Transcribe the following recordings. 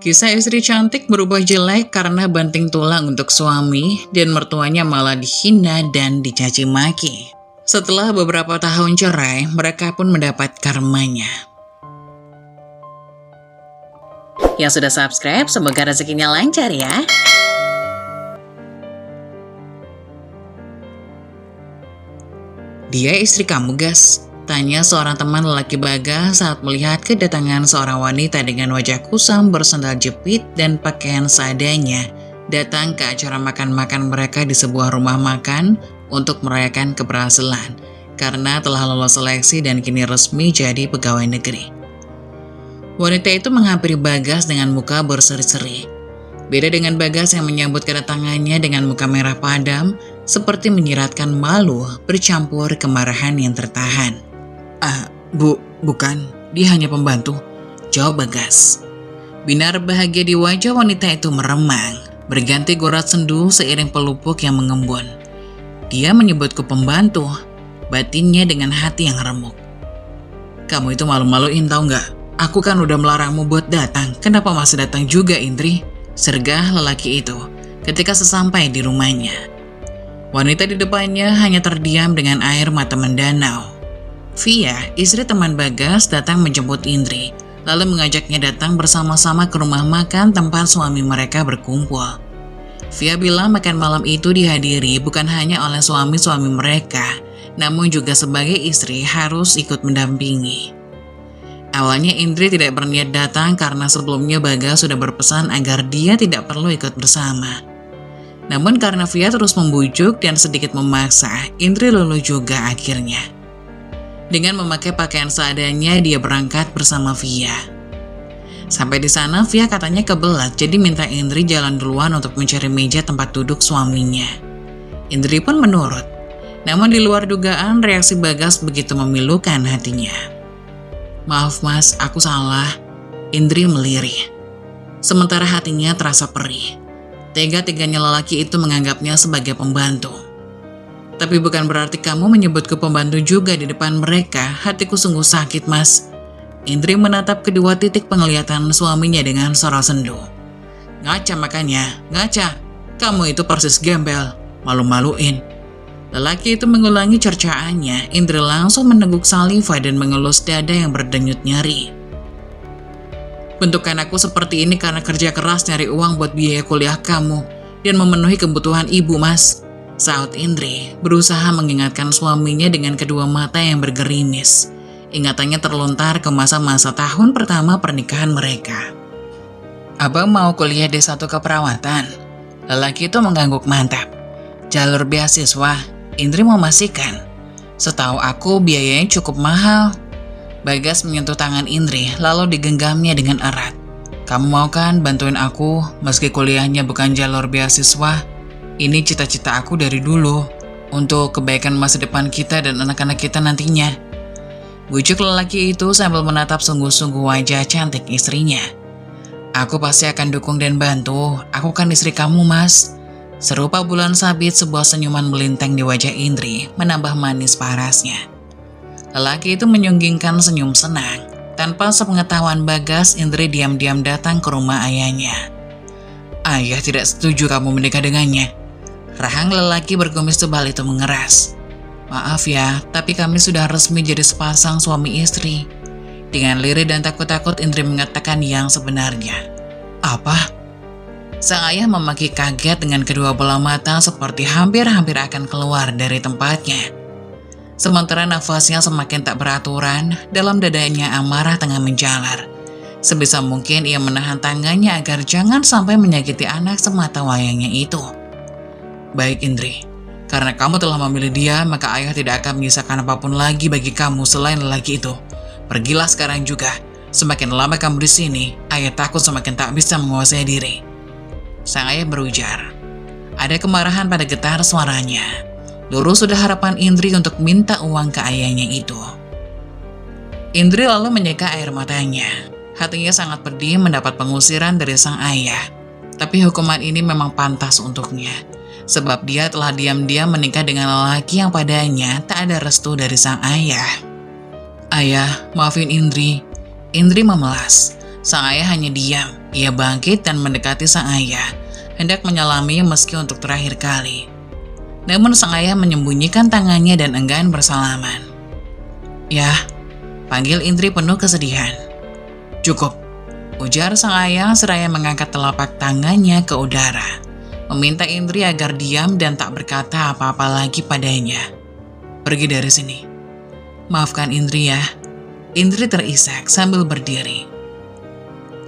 Kisah istri cantik berubah jelek karena banting tulang untuk suami dan mertuanya malah dihina dan dicaci maki. Setelah beberapa tahun cerai, mereka pun mendapat karmanya. Yang sudah subscribe, semoga rezekinya lancar ya. Dia istri kamu, Gas? Tanya seorang teman lelaki Bagas saat melihat kedatangan seorang wanita dengan wajah kusam bersandal jepit dan pakaian seadanya datang ke acara makan-makan mereka di sebuah rumah makan untuk merayakan keberhasilan karena telah lolos seleksi dan kini resmi jadi pegawai negeri. Wanita itu menghampiri Bagas dengan muka berseri-seri. Beda dengan Bagas yang menyambut kedatangannya dengan muka merah padam, seperti menyiratkan malu bercampur kemarahan yang tertahan. Bukan, dia hanya pembantu, jawab Bagas. Binar bahagia di wajah wanita itu meremang, berganti gorat sendu seiring pelupuk yang mengembun. Dia menyebutku pembantu, batinnya dengan hati yang remuk. Kamu itu malu-maluin tau gak? Aku kan udah melarangmu buat datang, kenapa masih datang juga Indri? Sergah lelaki itu ketika sesampai di rumahnya. Wanita di depannya hanya terdiam dengan air mata mendanau. Via, istri teman Bagas, datang menjemput Indri, lalu mengajaknya datang bersama-sama ke rumah makan tempat suami mereka berkumpul. Via bilang makan malam itu dihadiri bukan hanya oleh suami-suami mereka, namun juga sebagai istri harus ikut mendampingi. Awalnya Indri tidak berniat datang karena sebelumnya Bagas sudah berpesan agar dia tidak perlu ikut bersama. Namun karena Via terus membujuk dan sedikit memaksa, Indri luluh juga akhirnya. Dengan memakai pakaian seadanya, dia berangkat bersama Via. Sampai di sana, Via katanya kebelat, jadi minta Indri jalan duluan untuk mencari meja tempat duduk suaminya. Indri pun menurut. Namun di luar dugaan, reaksi Bagas begitu memilukan hatinya. Maaf mas, aku salah. Indri melirih. Sementara hatinya terasa perih. Tega-teganya lelaki itu menganggapnya sebagai pembantu. Tapi bukan berarti kamu menyebutku pembantu juga di depan mereka. Hatiku sungguh sakit, mas. Indri menatap kedua titik penglihatan suaminya dengan sorot sendu. Ngaca makanya, ngaca. Kamu itu persis gembel, malu-maluin. Lelaki itu mengulangi cercaannya. Indri langsung meneguk saliva dan mengelus dada yang berdenyut nyeri. Bentukan aku seperti ini karena kerja keras nyari uang buat biaya kuliah kamu dan memenuhi kebutuhan ibu, mas. Saut Indri, berusaha mengingatkan suaminya dengan kedua mata yang bergerimis. Ingatannya terlontar ke masa-masa tahun pertama pernikahan mereka. Abang mau kuliah D1 keperawatan? Lelaki itu mengangguk mantap. Jalur beasiswa, Indri memastikan. Setahu aku biayanya cukup mahal. Bagas menyentuh tangan Indri lalu digenggamnya dengan erat. Kamu mau kan bantuin aku meski kuliahnya bukan jalur beasiswa? Ini cita-cita aku dari dulu, untuk kebaikan masa depan kita dan anak-anak kita nantinya. Bujuk lelaki itu sambil menatap sungguh-sungguh wajah cantik istrinya. Aku pasti akan dukung dan bantu, aku kan istri kamu mas. Serupa bulan sabit, sebuah senyuman melintang di wajah Indri, menambah manis parasnya. Lelaki itu menyunggingkan senyum senang. Tanpa sepengetahuan Bagas, Indri diam-diam datang ke rumah ayahnya. Ayah tidak setuju kamu menikah dengannya. Rahang lelaki berkumis tebal itu mengeras. Maaf ya, tapi kami sudah resmi jadi sepasang suami istri. Dengan lirih dan takut-takut Indri mengatakan yang sebenarnya. Apa? Sang ayah memaki kaget dengan kedua bola mata seperti hampir-hampir akan keluar dari tempatnya. Sementara nafasnya semakin tak beraturan, dalam dadanya amarah tengah menjalar. Sebisa mungkin ia menahan tangannya agar jangan sampai menyakiti anak semata wayangnya itu. Baik Indri, karena kamu telah memilih dia, maka ayah tidak akan menyisakan apapun lagi bagi kamu selain lelaki itu. Pergilah sekarang juga. Semakin lama kamu di sini, ayah takut semakin tak bisa menguasai diri. Sang ayah berujar. Ada kemarahan pada getar suaranya. Lurus sudah harapan Indri untuk minta uang ke ayahnya itu. Indri lalu menyeka air matanya. Hatinya sangat pedih mendapat pengusiran dari sang ayah. Tapi hukuman ini memang pantas untuknya. Sebab dia telah diam-diam menikah dengan lelaki yang padanya tak ada restu dari sang ayah. Ayah, maafin Indri. Indri memelas. Sang ayah hanya diam. Ia bangkit dan mendekati sang ayah, hendak menyelami meski untuk terakhir kali. Namun sang ayah menyembunyikan tangannya dan enggan bersalaman. "Yah," panggil Indri penuh kesedihan. "Cukup," ujar sang ayah seraya mengangkat telapak tangannya ke udara, meminta Indri agar diam dan tak berkata apa-apa lagi padanya. "Pergi dari sini. Maafkan Indri ya." Indri terisak sambil berdiri.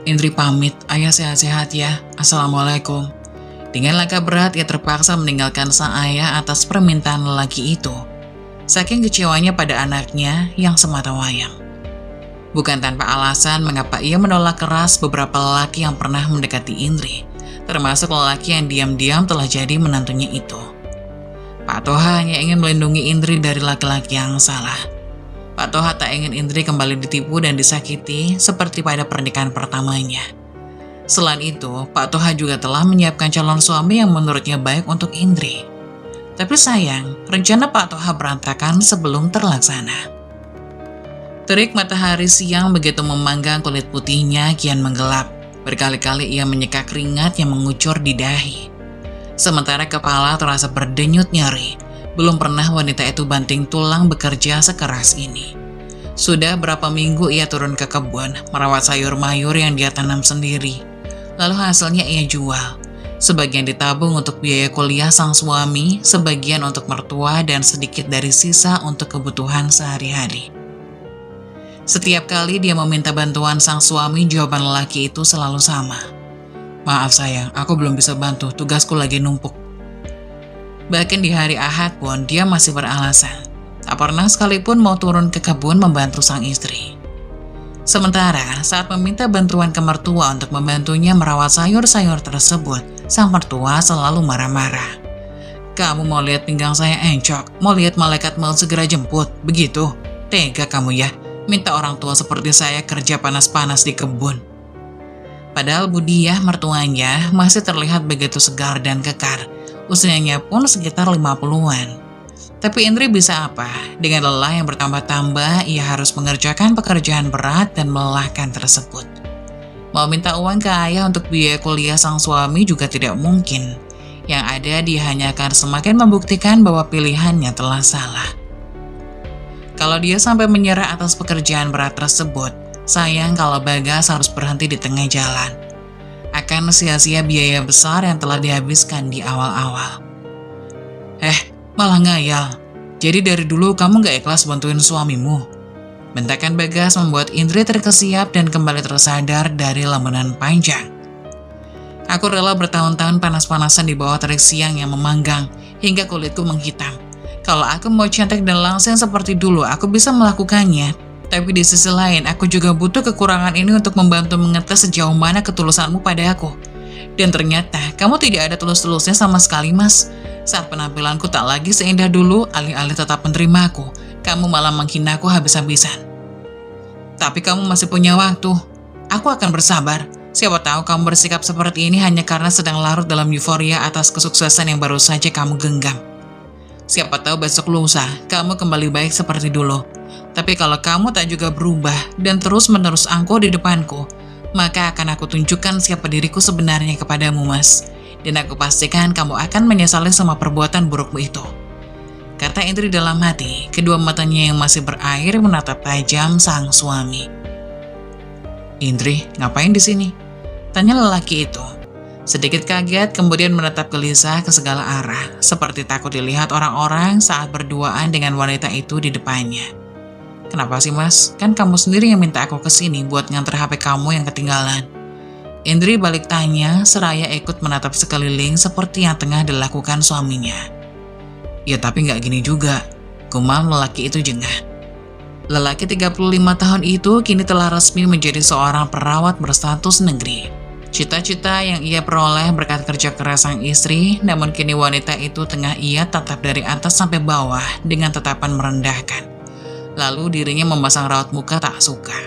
"Indri pamit, ayah sehat-sehat ya. Assalamualaikum." Dengan langkah berat ia terpaksa meninggalkan sang ayah atas permintaan lelaki itu. Saking kecewanya pada anaknya yang semata wayang. Bukan tanpa alasan mengapa ia menolak keras beberapa lelaki yang pernah mendekati Indri, termasuk lelaki yang diam-diam telah jadi menantunya itu. Pak Toha hanya ingin melindungi Indri dari laki-laki yang salah. Pak Toha tak ingin Indri kembali ditipu dan disakiti seperti pada pernikahan pertamanya. Selain itu, Pak Toha juga telah menyiapkan calon suami yang menurutnya baik untuk Indri. Tapi sayang, rencana Pak Toha berantakan sebelum terlaksana. Terik matahari siang begitu memanggang kulit putihnya kian menggelap. Berkali-kali ia menyeka keringat yang mengucur di dahi. Sementara kepala terasa berdenyut nyeri. Belum pernah wanita itu banting tulang bekerja sekeras ini. Sudah berapa minggu ia turun ke kebun, merawat sayur mayur yang dia tanam sendiri. Lalu hasilnya ia jual. Sebagian ditabung untuk biaya kuliah sang suami, sebagian untuk mertua dan sedikit dari sisa untuk kebutuhan sehari-hari. Setiap kali dia meminta bantuan sang suami, jawaban lelaki itu selalu sama. "Maaf sayang, aku belum bisa bantu, tugasku lagi numpuk." Bahkan di hari Ahad pun dia masih beralasan. Tak pernah sekalipun mau turun ke kebun membantu sang istri. Sementara saat meminta bantuan ke mertua untuk membantunya merawat sayur-sayur tersebut, sang mertua selalu marah-marah. "Kamu mau lihat pinggang saya encok? Mau lihat malaikat maut segera jemput? Begitu? Tega kamu ya, minta orang tua seperti saya kerja panas-panas di kebun." Padahal Budiah mertuanya masih terlihat begitu segar dan kekar. Usianya pun sekitar 50-an. Tapi Indri bisa apa? Dengan lelah yang bertambah-tambah, ia harus mengerjakan pekerjaan berat dan melelahkan tersebut. Mau minta uang ke ayah untuk biaya kuliah sang suami juga tidak mungkin. Yang ada dia hanya akan semakin membuktikan bahwa pilihannya telah salah. Kalau dia sampai menyerah atas pekerjaan berat tersebut, sayang kalau Bagas harus berhenti di tengah jalan. Akan sia-sia biaya besar yang telah dihabiskan di awal-awal. Malah ngayal. Jadi dari dulu kamu gak ikhlas bantuin suamimu? Bentakan Bagas membuat Indri terkesiap dan kembali tersadar dari lamunan panjang. "Aku rela bertahun-tahun panas-panasan di bawah terik siang yang memanggang, hingga kulitku menghitam. Kalau aku mau cantik dan langsing seperti dulu, aku bisa melakukannya. Tapi di sisi lain, aku juga butuh kekurangan ini untuk membantu mengetes sejauh mana ketulusanmu pada aku. Dan ternyata, kamu tidak ada tulus-tulusnya sama sekali, Mas. Saat penampilanku tak lagi seindah dulu, alih-alih tetap menerima aku, kamu malah menghina aku habis-habisan. Tapi kamu masih punya waktu. Aku akan bersabar. Siapa tahu kamu bersikap seperti ini hanya karena sedang larut dalam euforia atas kesuksesan yang baru saja kamu genggam. Siapa tahu besok lusa, kamu kembali baik seperti dulu. Tapi kalau kamu tak juga berubah dan terus-menerus angkuh di depanku, maka akan aku tunjukkan siapa diriku sebenarnya kepadamu, Mas. Dan aku pastikan kamu akan menyesali semua perbuatan burukmu itu." Kata Indri dalam hati, kedua matanya yang masih berair menatap tajam sang suami. "Indri, ngapain di sini?" tanya lelaki itu. Sedikit kaget kemudian menatap gelisah ke segala arah, seperti takut dilihat orang-orang saat berduaan dengan wanita itu di depannya. "Kenapa sih Mas? Kan kamu sendiri yang minta aku kesini buat nganter HP kamu yang ketinggalan." Indri balik tanya seraya ikut menatap sekeliling seperti yang tengah dilakukan suaminya. "Ya tapi nggak gini juga," gumam lelaki itu jengah. Lelaki 35 tahun itu kini telah resmi menjadi seorang perawat berstatus negeri. Cita-cita yang ia peroleh berkat kerja keras sang istri, namun kini wanita itu tengah ia tatap dari atas sampai bawah dengan tatapan merendahkan. Lalu dirinya memasang raut muka tak suka.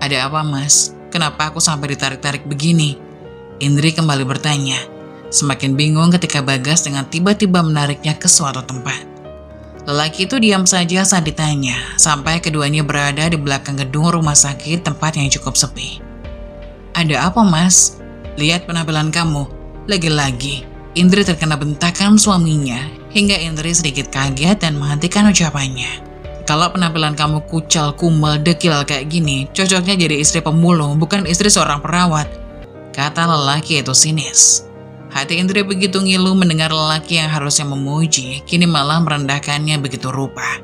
"Ada apa, Mas? Kenapa aku sampai ditarik-tarik begini?" Indri kembali bertanya, semakin bingung ketika Bagas dengan tiba-tiba menariknya ke suatu tempat. Lelaki itu diam saja saat ditanya, sampai keduanya berada di belakang gedung rumah sakit tempat yang cukup sepi. Ada apa, Mas? Lihat penampilan kamu. Lagi-lagi, Indri terkena bentakan suaminya, hingga Indri sedikit kaget dan menghentikan ucapannya. Kalau penampilan kamu kucal, kumel, dekil kayak gini, cocoknya jadi istri pemulung, bukan istri seorang perawat, kata lelaki itu sinis. Hati Indri begitu ngilu mendengar lelaki yang harusnya memuji, kini malah merendahkannya begitu rupa.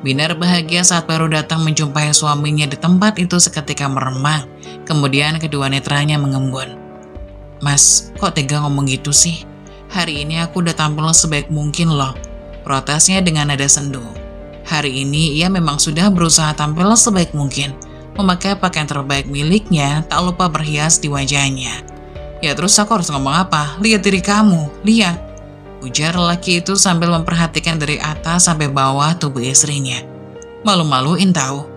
Binar bahagia saat baru datang menjumpai suaminya di tempat itu seketika meremang, kemudian kedua netranya mengembun. Mas, kok tega ngomong gitu sih? Hari ini aku udah tampil sebaik mungkin loh, protesnya dengan nada sendu. Hari ini ia memang sudah berusaha tampil sebaik mungkin, memakai pakaian terbaik miliknya, tak lupa berhias di wajahnya. Ya terus aku harus ngomong apa? Lihat diri kamu, lihat. Ujar lelaki itu sambil memperhatikan dari atas sampai bawah tubuh istrinya. Malu-maluin tahu.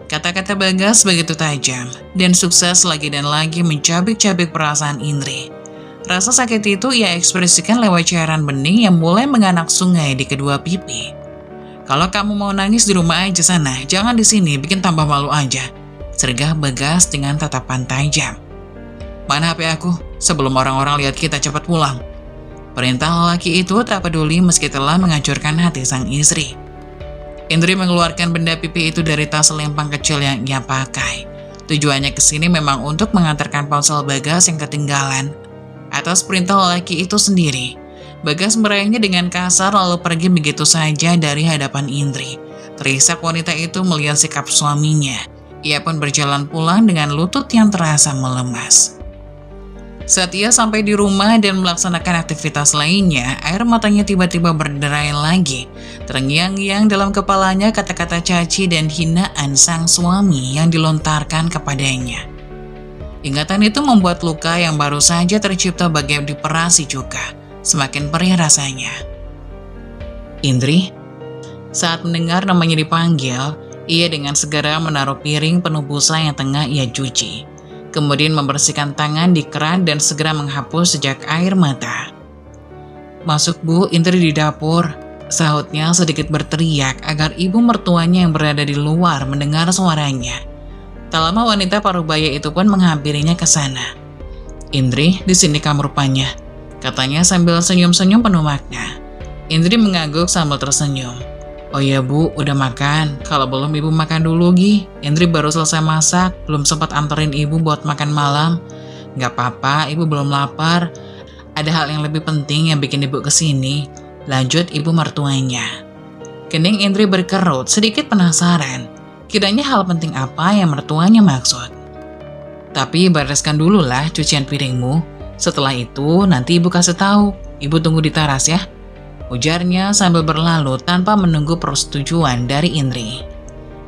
Kata-kata Bagas begitu tajam dan sukses lagi dan lagi mencabik-cabik perasaan Indri. Rasa sakit itu ia ekspresikan lewat cairan bening yang mulai menganak sungai di kedua pipi. Kalau kamu mau nangis di rumah aja sana, jangan di sini, bikin tambah malu aja. Sergah Bagas dengan tatapan tajam. Mana HP aku? Sebelum orang-orang lihat kita cepat pulang. Perintah lelaki itu tak peduli meski telah menghancurkan hati sang istri. Indri mengeluarkan benda pipi itu dari tas selempang kecil yang ia pakai. Tujuannya ke sini memang untuk mengantarkan ponsel Bagas yang ketinggalan. Atas perintah lelaki itu sendiri, Bagas meraihnya dengan kasar lalu pergi begitu saja dari hadapan Indri. Terisak wanita itu melihat sikap suaminya. Ia pun berjalan pulang dengan lutut yang terasa melemas. Saat ia sampai di rumah dan melaksanakan aktivitas lainnya, air matanya tiba-tiba berderai lagi. Terngiang-ngiang dalam kepalanya kata-kata caci dan hinaan sang suami yang dilontarkan kepadanya. Ingatan itu membuat luka yang baru saja tercipta bagai diperasi juga semakin perih rasanya. Indri, saat mendengar namanya dipanggil, ia dengan segera menaruh piring penuh busa yang tengah ia cuci. Kemudian membersihkan tangan di keran dan segera menghapus sejak air mata. Masuk Bu, Indri di dapur, sahutnya sedikit berteriak agar ibu mertuanya yang berada di luar mendengar suaranya. Tak lama wanita parubaya itu pun menghampirinya ke sana. Indri, di sini kamu rupanya, katanya sambil senyum-senyum penuh makna. Indri mengangguk sambil tersenyum. Oh iya Bu, udah makan. Kalau belum ibu makan dulu Gi. Indri baru selesai masak, belum sempat anterin ibu buat makan malam. Gak apa-apa, ibu belum lapar. Ada hal yang lebih penting yang bikin ibu kesini. Lanjut ibu mertuanya. Kening Indri berkerut, sedikit penasaran. Kiranya hal penting apa yang mertuanya maksud. Tapi bereskan dulu lah cucian piringmu. Setelah itu nanti ibu kasih tahu. Ibu tunggu di teras ya. Ujarnya sambil berlalu tanpa menunggu persetujuan dari Indri.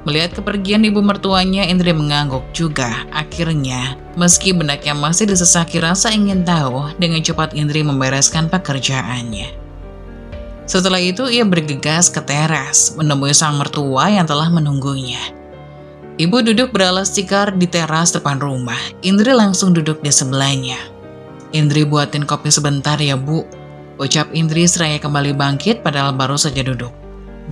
Melihat kepergian ibu mertuanya, Indri mengangguk juga. Akhirnya, meski benaknya masih disesaki rasa ingin tahu, dengan cepat Indri membereskan pekerjaannya. Setelah itu, ia bergegas ke teras, menemui sang mertua yang telah menunggunya. Ibu duduk beralas tikar di teras depan rumah. Indri langsung duduk di sebelahnya. Indri buatin kopi sebentar ya Bu, ucap Indri seraya kembali bangkit padahal baru saja duduk.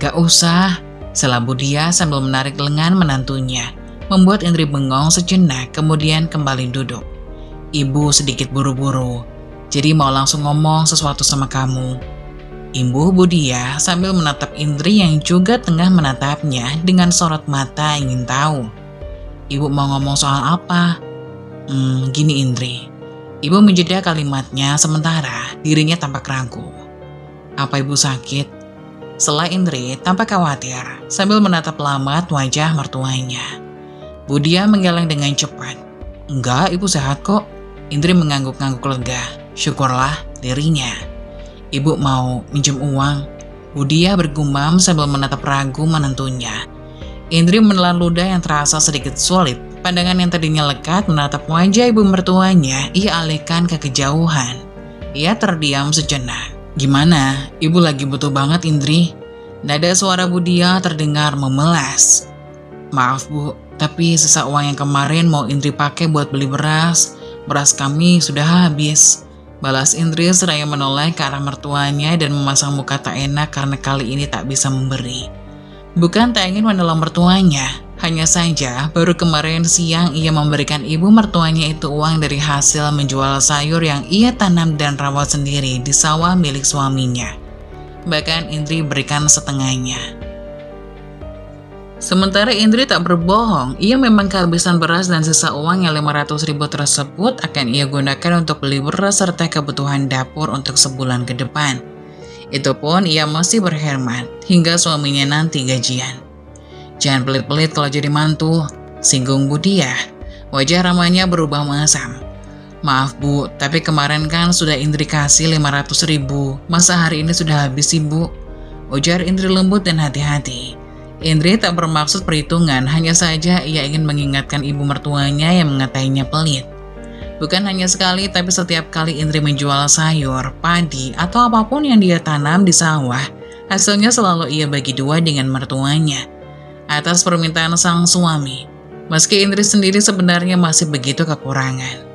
Gak usah, selabu dia sambil menarik lengan menantunya, membuat Indri bengong sejenak kemudian kembali duduk. Ibu sedikit buru-buru, jadi mau langsung ngomong sesuatu sama kamu. Imbuh Budia sambil menatap Indri yang juga tengah menatapnya dengan sorot mata ingin tahu. Ibu mau ngomong soal apa? Gini Indri. Ibu menjeda kalimatnya sementara dirinya tampak ragu. Apa ibu sakit? Sela Indri tampak khawatir sambil menatap lamat wajah mertuanya. Budia menggeleng dengan cepat. Enggak, ibu sehat kok. Indri mengangguk-angguk lega. Syukurlah dirinya. Ibu mau minjem uang. Budia bergumam sambil menatap ragu menentunya. Indri menelan ludah yang terasa sedikit sulit. Pandangan yang tadinya lekat menatap wajah ibu mertuanya, ia alihkan ke kejauhan. Ia terdiam sejenak. Gimana? Ibu lagi butuh banget Indri. Nada suara Budia terdengar memelas. Maaf Bu, tapi sisa uang yang kemarin mau Indri pakai buat beli beras. Beras kami sudah habis. balas Indri seraya menoleh ke arah mertuanya dan memasang muka tak enak karena kali ini tak bisa memberi. Bukan tak ingin menolong mertuanya, hanya saja baru kemarin siang ia memberikan ibu mertuanya itu uang dari hasil menjual sayur yang ia tanam dan rawat sendiri di sawah milik suaminya. Bahkan Indri berikan setengahnya. Sementara Indri tak berbohong, ia memang kehabisan beras dan sisa uang yang 500.000 tersebut akan ia gunakan untuk beli beras serta kebutuhan dapur untuk sebulan ke depan. Itu pun ia masih berhemat hingga suaminya nanti gajian. Jangan pelit-pelit kalau jadi mantu, singgung Budia. Wajah ramanya berubah masam. Maaf Bu, tapi kemarin kan sudah Indri kasih 500.000, masa hari ini sudah habis sih Bu? Ujar Indri lembut dan hati-hati. Indri tak bermaksud perhitungan, hanya saja ia ingin mengingatkan ibu mertuanya yang mengatainya pelit. Bukan hanya sekali, tapi setiap kali Indri menjual sayur, padi, atau apapun yang dia tanam di sawah, hasilnya selalu ia bagi dua dengan mertuanya. Atas permintaan sang suami, meski Indri sendiri sebenarnya masih begitu kekurangan.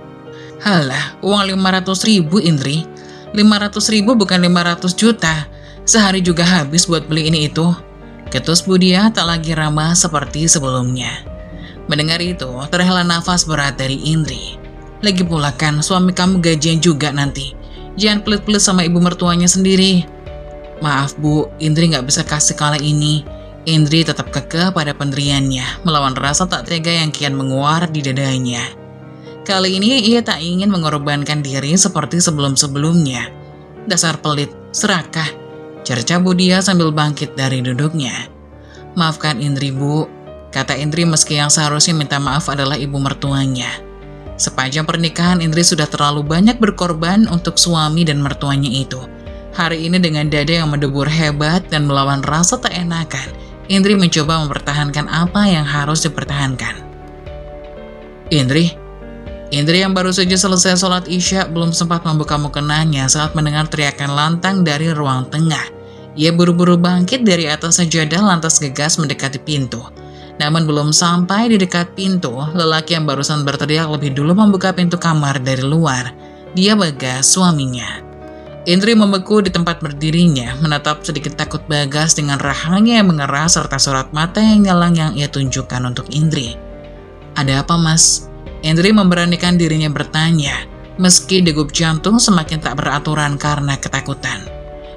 Halah, uang 500.000 Indri. 500.000 bukan 500 juta. Sehari juga habis buat beli ini itu. Ketus Budia tak lagi ramah seperti sebelumnya. Mendengar itu, terhela nafas berat dari Indri. Lagi pula kan suami kamu gajian juga nanti. Jangan pelit-pelit sama ibu mertuanya sendiri. Maaf Bu, Indri gak bisa kasih kala ini. Indri tetap kekeh pada pendiriannya, melawan rasa tak tega yang kian menguar di dadanya. Kali ini ia tak ingin mengorbankan diri seperti sebelum-sebelumnya. Dasar pelit, serakah, cerca Budia sambil bangkit dari duduknya. Maafkan Indri Bu, kata Indri meski yang seharusnya minta maaf adalah ibu mertuanya. Sepanjang pernikahan Indri sudah terlalu banyak berkorban untuk suami dan mertuanya itu. Hari ini dengan dada yang mendebur hebat dan melawan rasa tak enakan, Indri mencoba mempertahankan apa yang harus dipertahankan. Indri yang baru saja selesai sholat Isya belum sempat membuka mukenanya saat mendengar teriakan lantang dari ruang tengah. Ia buru-buru bangkit dari atas sajadah lantas gegas mendekati pintu. Namun belum sampai di dekat pintu, lelaki yang barusan berteriak lebih dulu membuka pintu kamar dari luar. Dia Bagas, suaminya. Indri membeku di tempat berdirinya, menatap sedikit takut Bagas dengan rahangnya yang mengeras serta sorot mata yang nyelang yang ia tunjukkan untuk Indri. Ada apa Mas? Indri memberanikan dirinya bertanya, meski degup jantung semakin tak beraturan karena ketakutan.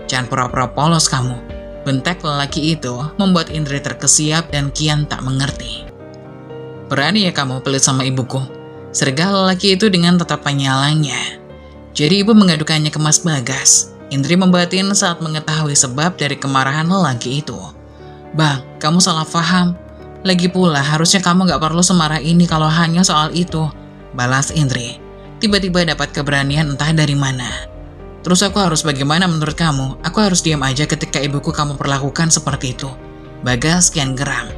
Jangan pura-pura polos kamu, bentak lelaki itu membuat Indri terkesiap dan kian tak mengerti. Berani ya kamu pelit sama ibuku? Sergah lelaki itu dengan tatapan nyalanya. Jadi ibu mengadukannya ke Mas Bagas. Indri membatin saat mengetahui sebab dari kemarahan lelaki itu. Bang, kamu salah paham. Lagi pula harusnya kamu gak perlu semarah ini kalau hanya soal itu, balas Indri. Tiba-tiba dapat keberanian entah dari mana. Terus aku harus bagaimana menurut kamu? Aku harus diam aja ketika ibuku kamu perlakukan seperti itu. Bagas kian geram.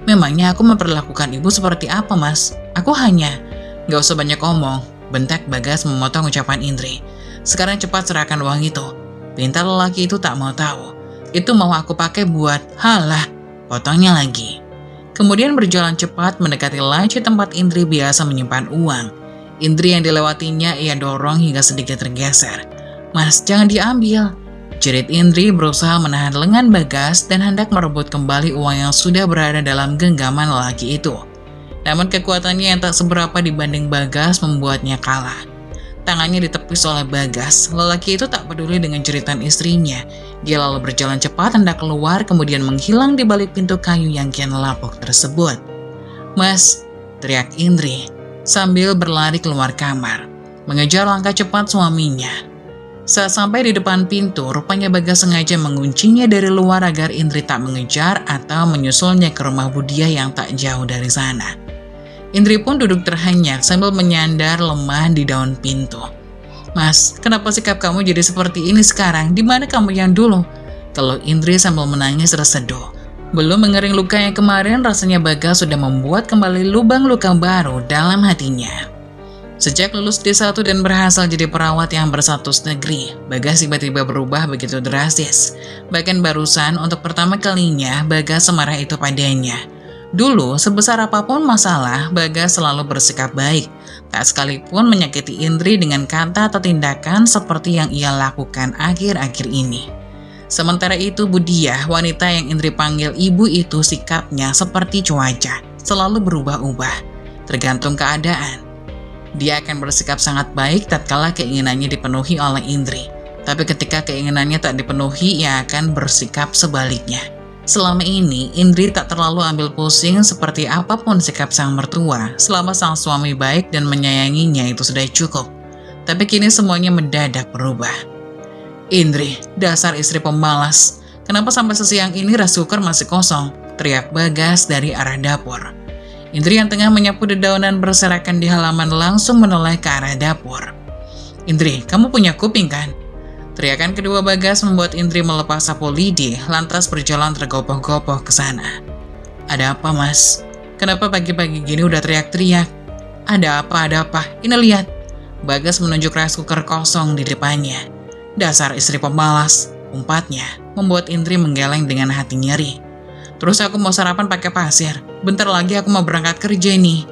Memangnya aku memperlakukan ibu seperti apa Mas? Aku hanya... Gak usah banyak omong, bentak Bagas memotong ucapan Indri. Sekarang cepat serahkan uang itu. Pintar lelaki itu tak mau tahu. Itu mau aku pakai buat... Halah, potongnya lagi. Kemudian berjalan cepat mendekati laci tempat Indri biasa menyimpan uang. Indri yang dilewatinya ia dorong hingga sedikit tergeser. Mas, jangan diambil. Jerit Indri berusaha menahan lengan Bagas dan hendak merebut kembali uang yang sudah berada dalam genggaman lelaki itu. Namun kekuatannya yang tak seberapa dibanding Bagas membuatnya kalah. Tangannya ditepis oleh Bagas. Lelaki itu tak peduli dengan jeritan istrinya. Dia lalu berjalan cepat hendak keluar kemudian menghilang di balik pintu kayu yang kian lapuk tersebut. Mas, teriak Indri sambil berlari keluar kamar, mengejar langkah cepat suaminya. Saat sampai di depan pintu, rupanya Bagas sengaja menguncinya dari luar agar Indri tak mengejar atau menyusulnya ke rumah Budia yang tak jauh dari sana. Indri pun duduk terhenyak sambil menyandar lemah di daun pintu. Mas, kenapa sikap kamu jadi seperti ini sekarang? Di mana kamu yang dulu? Kalau Indri sambil menangis terseduh. Belum mengering luka yang kemarin, rasanya Bagas sudah membuat kembali lubang luka baru dalam hatinya. Sejak lulus D1 dan berhasil jadi perawat yang berstatus negeri, Bagas tiba-tiba berubah begitu drastis. Bahkan barusan untuk pertama kalinya Bagas semarah itu padanya. Dulu, sebesar apapun masalah, Bagas selalu bersikap baik, tak sekalipun menyakiti Indri dengan kata atau tindakan seperti yang ia lakukan akhir-akhir ini. Sementara itu, Budiah, wanita yang Indri panggil ibu itu, sikapnya seperti cuaca, selalu berubah-ubah, tergantung keadaan. Dia akan bersikap sangat baik tatkala keinginannya dipenuhi oleh Indri, tapi ketika keinginannya tak dipenuhi, ia akan bersikap sebaliknya. Selama ini, Indri tak terlalu ambil pusing seperti apapun sikap sang mertua, selama sang suami baik dan menyayanginya itu sudah cukup. Tapi kini semuanya mendadak berubah. "Indri, dasar istri pemalas. Kenapa sampai sesiang ini rice cooker masih kosong?" teriak Bagas dari arah dapur. Indri yang tengah menyapu dedaunan berserakan di halaman langsung menoleh ke arah dapur. "Indri, kamu punya kuping kan?" Teriakan kedua Bagas membuat Indri melepas sapu lidi, lantas berjalan tergopoh-gopoh ke sana. "Ada apa, Mas? Kenapa pagi-pagi gini udah teriak-teriak?" Ada apa? Ini lihat." Bagas menunjuk rice cooker kosong di depannya. "Dasar istri pemalas," umpatnya, membuat Indri menggeleng dengan hati nyeri. "Terus aku mau sarapan pakai pasir. Bentar lagi aku mau berangkat kerja nih,"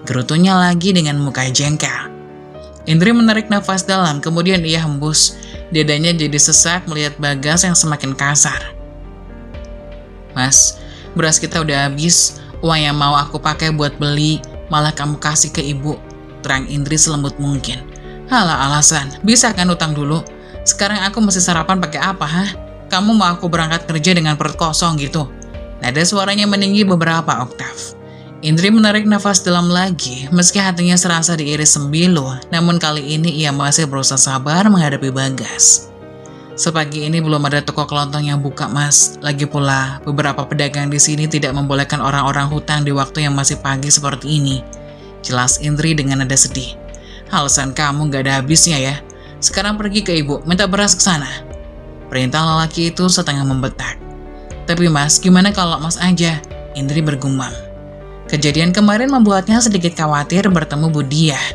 gerutunya lagi dengan muka jengkel. Indri menarik nafas dalam, kemudian ia hembus. Dadanya jadi sesak melihat Bagas yang semakin kasar. "Mas, beras kita udah habis. Uang yang mau aku pakai buat beli, malah kamu kasih ke ibu," terang Indri selembut mungkin. "Halah alasan, bisa kan utang dulu? Sekarang aku mesti sarapan pakai apa, hah? Kamu mau aku berangkat kerja dengan perut kosong gitu?" Nada suaranya meninggi beberapa oktav. Indri menarik nafas dalam lagi, meski hatinya serasa diiris sembilu, namun kali ini ia masih berusaha sabar menghadapi Bagas. "Sepagi ini belum ada toko kelontong yang buka, Mas. Lagi pula, beberapa pedagang di sini tidak membolehkan orang-orang hutang di waktu yang masih pagi seperti ini," jelas Indri dengan nada sedih. "Alasan kamu gak ada habisnya ya. Sekarang pergi ke ibu, minta beras ke sana," perintah lelaki itu setengah membetak. "Tapi Mas, gimana kalau Mas aja?" Indri bergumam. Kejadian kemarin membuatnya sedikit khawatir bertemu Budiah.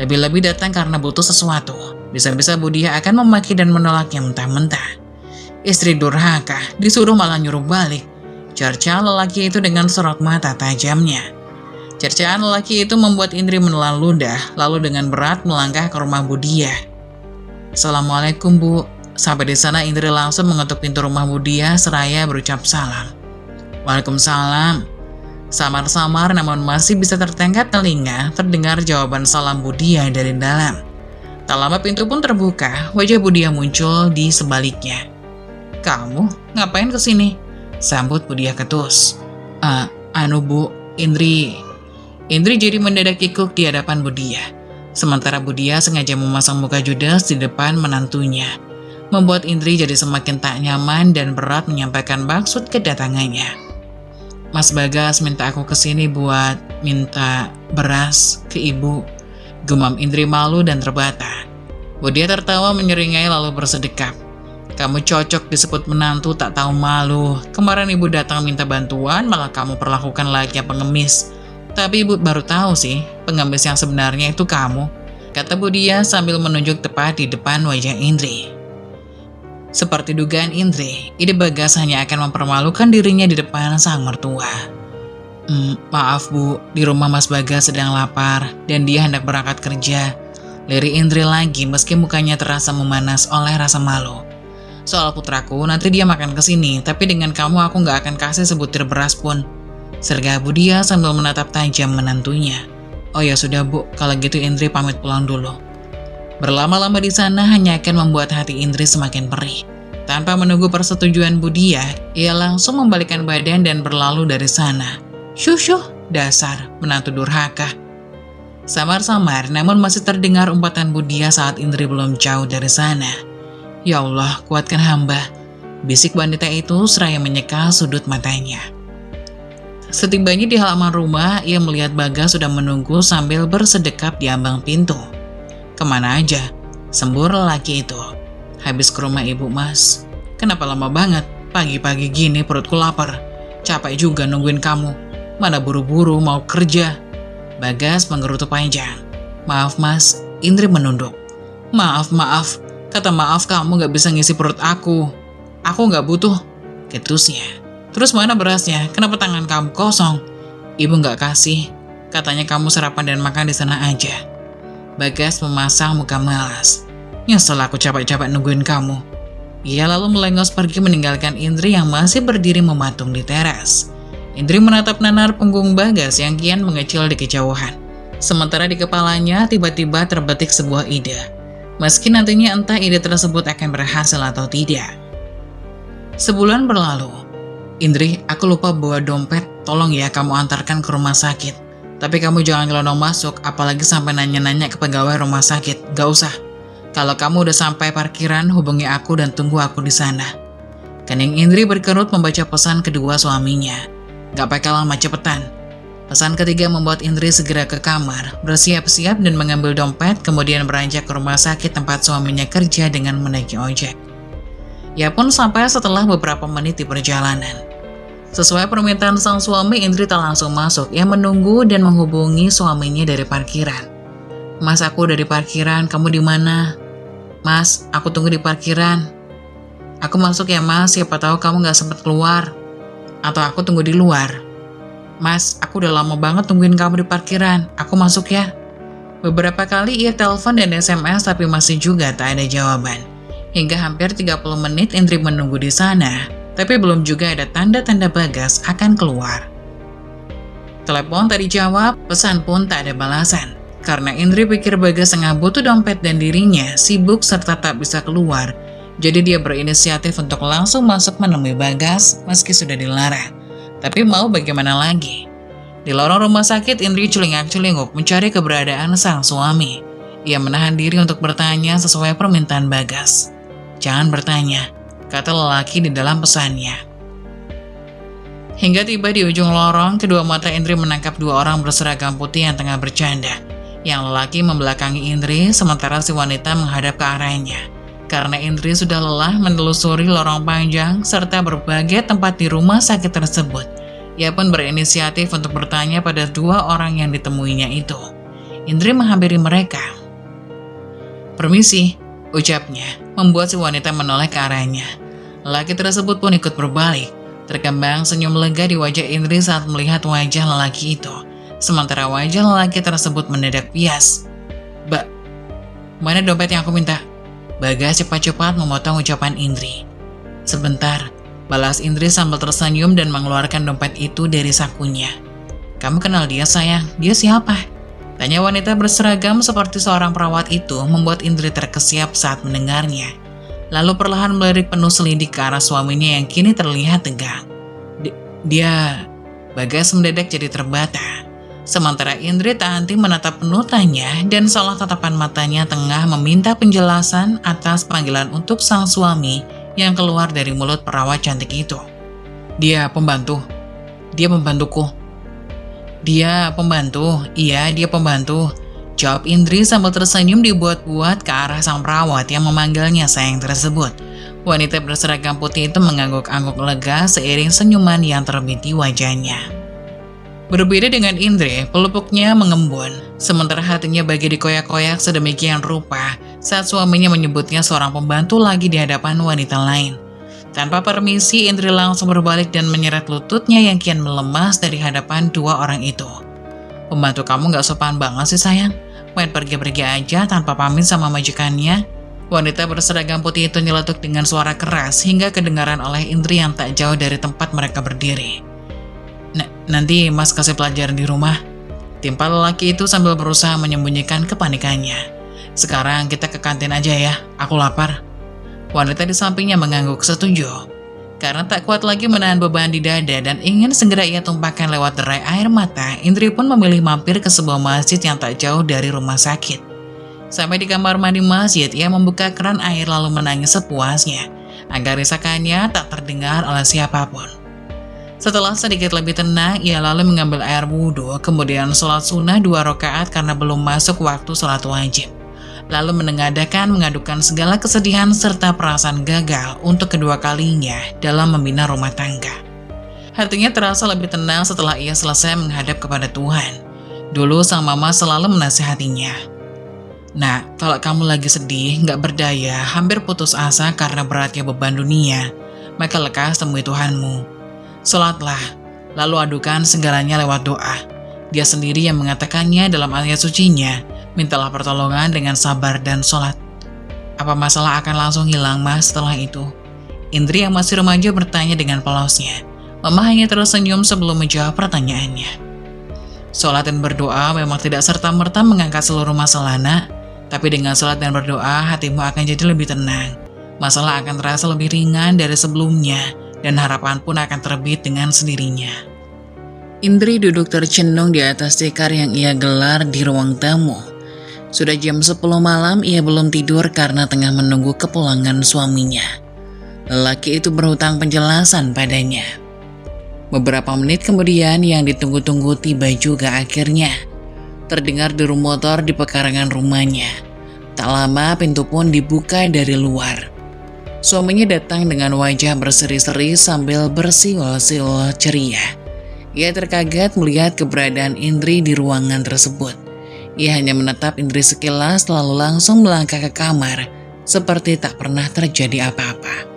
Lebih-lebih datang karena butuh sesuatu. Bisa-bisa Budiah akan memaki dan menolaknya mentah-mentah. Istri durhaka, disuruh malah nyuruh balik. Cerca lelaki itu dengan sorot mata tajamnya. Cercaan lelaki itu membuat Indri menelan ludah, lalu dengan berat melangkah ke rumah Budiah. "Assalamualaikum, Bu." Sampai di sana Indri langsung mengetuk pintu rumah Budiah seraya berucap salam. "Waalaikumsalam." Samar-samar namun masih bisa tertengkat telinga terdengar jawaban salam Budiah dari dalam. Tak lama pintu pun terbuka, wajah Budiah muncul di sebaliknya. "Kamu ngapain kesini?" sambut Budiah ketus. Bu, Indri." Indri jadi mendadak kikuk di hadapan Budiah. Sementara Budiah sengaja memasang muka judes di depan menantunya, membuat Indri jadi semakin tak nyaman dan berat menyampaikan maksud kedatangannya. "Mas Bagas minta aku kesini buat minta beras ke ibu," gumam Indri malu dan terbata. Budiah tertawa menyeringai lalu bersedekap. "Kamu cocok disebut menantu tak tahu malu. Kemarin ibu datang minta bantuan, malah kamu perlakukan layaknya pengemis. Tapi ibu baru tahu sih, pengemis yang sebenarnya itu kamu," kata Budiah sambil menunjuk tepat di depan wajah Indri. Seperti dugaan Indri, ide Bagas hanya akan mempermalukan dirinya di depan sang mertua. Maaf Bu, di rumah Mas Bagas sedang lapar dan dia hendak berangkat kerja," lirik Indri lagi meski mukanya terasa memanas oleh rasa malu. "Soal putraku, nanti dia makan kesini, tapi dengan kamu aku gak akan kasih sebutir beras pun," sergah Budiah sambil menatap tajam menantunya. "Oh ya sudah Bu, kalau gitu Indri pamit pulang dulu." Berlama-lama di sana hanya akan membuat hati Indri semakin perih. Tanpa menunggu persetujuan Budiah, ia langsung membalikkan badan dan berlalu dari sana. "Syuh, dasar menantu durhaka." Samar-samar namun masih terdengar umpatan Budiah saat Indri belum jauh dari sana. "Ya Allah, kuatkan hamba," bisik wanita itu seraya menyeka sudut matanya. Setibanya di halaman rumah, ia melihat Bagas sudah menunggu sambil bersedekap di ambang pintu. "Kemana aja?" sembur lelaki itu. "Habis ke rumah ibu Mas." "Kenapa lama banget? Pagi-pagi gini perutku lapar. Capek juga nungguin kamu. Mana buru-buru mau kerja." Bagas menggerutu panjang. "Maaf Mas," Indri menunduk. Maaf. Kata maaf kamu gak bisa ngisi perut aku. Aku gak butuh," ketusnya. "Terus mana berasnya? Kenapa tangan kamu kosong?" Ibu nggak kasih, katanya kamu sarapan dan makan di sana aja. Bagas memasang muka malas. Nyesel aku capek-capek nungguin kamu. Ia lalu melengos pergi meninggalkan Indri yang masih berdiri mematung di teras. Indri menatap nanar punggung Bagas yang kian mengecil di kejauhan. Sementara di kepalanya tiba-tiba terbetik sebuah ide. Meski nantinya entah ide tersebut akan berhasil atau tidak. Sebulan berlalu. Indri, aku lupa bawa dompet. Tolong ya kamu antarkan ke rumah sakit. Tapi kamu jangan nyelonong masuk, apalagi sampai nanya-nanya ke pegawai rumah sakit. Gak usah. Kalau kamu udah sampai parkiran, hubungi aku dan tunggu aku di sana. Kening Indri berkerut membaca pesan kedua suaminya. Gak pakai lama, cepetan. Pesan ketiga membuat Indri segera ke kamar, bersiap-siap dan mengambil dompet, kemudian beranjak ke rumah sakit tempat suaminya kerja dengan menaiki ojek. Ia pun sampai setelah beberapa menit di perjalanan. Sesuai permintaan sang suami, Indri tak langsung masuk. Ia menunggu dan menghubungi suaminya dari parkiran. Mas, aku udah di parkiran, kamu di mana? Mas, aku tunggu di parkiran. Aku masuk ya mas, siapa tahu kamu gak sempat keluar. Atau aku tunggu di luar. Mas, aku udah lama banget tungguin kamu di parkiran, aku masuk ya. Beberapa kali ia telepon dan SMS tapi masih juga tak ada jawaban. Hingga hampir 30 menit Indri menunggu di sana. Tapi belum juga ada tanda-tanda Bagas akan keluar. Telepon tak dijawab, pesan pun tak ada balasan. Karena Indri pikir Bagas tengah butuh dompet dan dirinya sibuk serta tak bisa keluar. Jadi dia berinisiatif untuk langsung masuk menemui Bagas meski sudah dilarang. Tapi mau bagaimana lagi? Di lorong rumah sakit, Indri celingak-celinguk mencari keberadaan sang suami. Ia menahan diri untuk bertanya sesuai permintaan Bagas. Jangan bertanya, kata lelaki di dalam pesannya. Hingga tiba di ujung lorong, kedua mata Indri menangkap dua orang berseragam putih yang tengah bercanda. Yang lelaki membelakangi Indri, sementara si wanita menghadap ke arahnya. Karena Indri sudah lelah menelusuri lorong panjang serta berbagai tempat di rumah sakit tersebut, ia pun berinisiatif untuk bertanya pada dua orang yang ditemuinya itu. Indri menghampiri mereka. Permisi, ucapnya, membuat si wanita menoleh ke arahnya. Lelaki tersebut pun ikut berbalik. Terkembang senyum lega di wajah Indri saat melihat wajah lelaki itu. Sementara wajah lelaki tersebut mendadak pias. Mbak, mana dompet yang aku minta? Bagas cepat-cepat memotong ucapan Indri. Sebentar, balas Indri sambil tersenyum dan mengeluarkan dompet itu dari sakunya. Kamu kenal dia sayang? Dia siapa? Tanya wanita berseragam seperti seorang perawat itu membuat Indri terkesiap saat mendengarnya. Lalu perlahan melirik penuh selidik ke arah suaminya yang kini terlihat tegang. Dia... Bagas mendadak jadi terbata. Sementara Indri tak henti menatap penuh tanya dan seolah tatapan matanya tengah meminta penjelasan atas panggilan untuk sang suami yang keluar dari mulut perawat cantik itu. Dia pembantu. Dia pembantuku. Dia pembantu. Iya, dia pembantu. Jawab Indri sambil tersenyum dibuat-buat ke arah sang perawat yang memanggilnya sayang tersebut. Wanita berseragam putih itu mengangguk-angguk lega seiring senyuman yang terbit di wajahnya. Berbeda dengan Indri, pelupuknya mengembun, sementara hatinya bagi dikoyak-koyak sedemikian rupa saat suaminya menyebutnya seorang pembantu lagi di hadapan wanita lain. Tanpa permisi, Indri langsung berbalik dan menyeret lututnya yang kian melemas dari hadapan dua orang itu. Pembantu kamu gak sopan banget sih sayang, main pergi-pergi aja tanpa pamit sama majikannya. Wanita berseragam putih itu nyeletuk dengan suara keras hingga kedengaran oleh Indri yang tak jauh dari tempat mereka berdiri. Nanti mas kasih pelajaran di rumah. Timpal lelaki itu sambil berusaha menyembunyikan kepanikannya. Sekarang kita ke kantin aja ya, aku lapar. Wanita di sampingnya mengangguk setuju. Karena tak kuat lagi menahan beban di dada dan ingin segera ia tumpahkan lewat derai air mata, Indri pun memilih mampir ke sebuah masjid yang tak jauh dari rumah sakit. Sampai di kamar mandi masjid, ia membuka keran air lalu menangis sepuasnya, agar risakannya tak terdengar oleh siapapun. Setelah sedikit lebih tenang, ia lalu mengambil air wudhu, kemudian sholat sunnah 2 rakaat karena belum masuk waktu sholat wajib. Lalu mengadukan segala kesedihan serta perasaan gagal untuk kedua kalinya dalam membina rumah tangga. Hatinya terasa lebih tenang setelah ia selesai menghadap kepada Tuhan. Dulu sang mama selalu menasihatinya. Nah, kalau kamu lagi sedih, gak berdaya, hampir putus asa karena beratnya beban dunia, maka lekas temui Tuhanmu. Sholatlah, lalu adukan segalanya lewat doa. Dia sendiri yang mengatakannya dalam ayat sucinya, mintalah pertolongan dengan sabar dan sholat. Apa masalah akan langsung hilang mas setelah itu? Indri yang masih remaja bertanya dengan polosnya. Mama hanya tersenyum sebelum menjawab pertanyaannya. Sholat dan berdoa memang tidak serta-merta mengangkat seluruh masalah nak, tapi dengan sholat dan berdoa hatimu akan jadi lebih tenang. Masalah akan terasa lebih ringan dari sebelumnya, dan harapan pun akan terbit dengan sendirinya. Indri duduk tercenung di atas tikar yang ia gelar di ruang tamu. Sudah jam 10 malam ia belum tidur karena tengah menunggu kepulangan suaminya. Lelaki itu berhutang penjelasan padanya. Beberapa menit kemudian yang ditunggu-tunggu tiba juga akhirnya. Terdengar deru motor di pekarangan rumahnya. Tak lama pintu pun dibuka dari luar. Suaminya datang dengan wajah berseri-seri sambil bersiul-siul ceria. Ia terkaget melihat keberadaan Indri di ruangan tersebut. Ia hanya menatap Indri sekilas lalu langsung melangkah ke kamar seperti tak pernah terjadi apa-apa.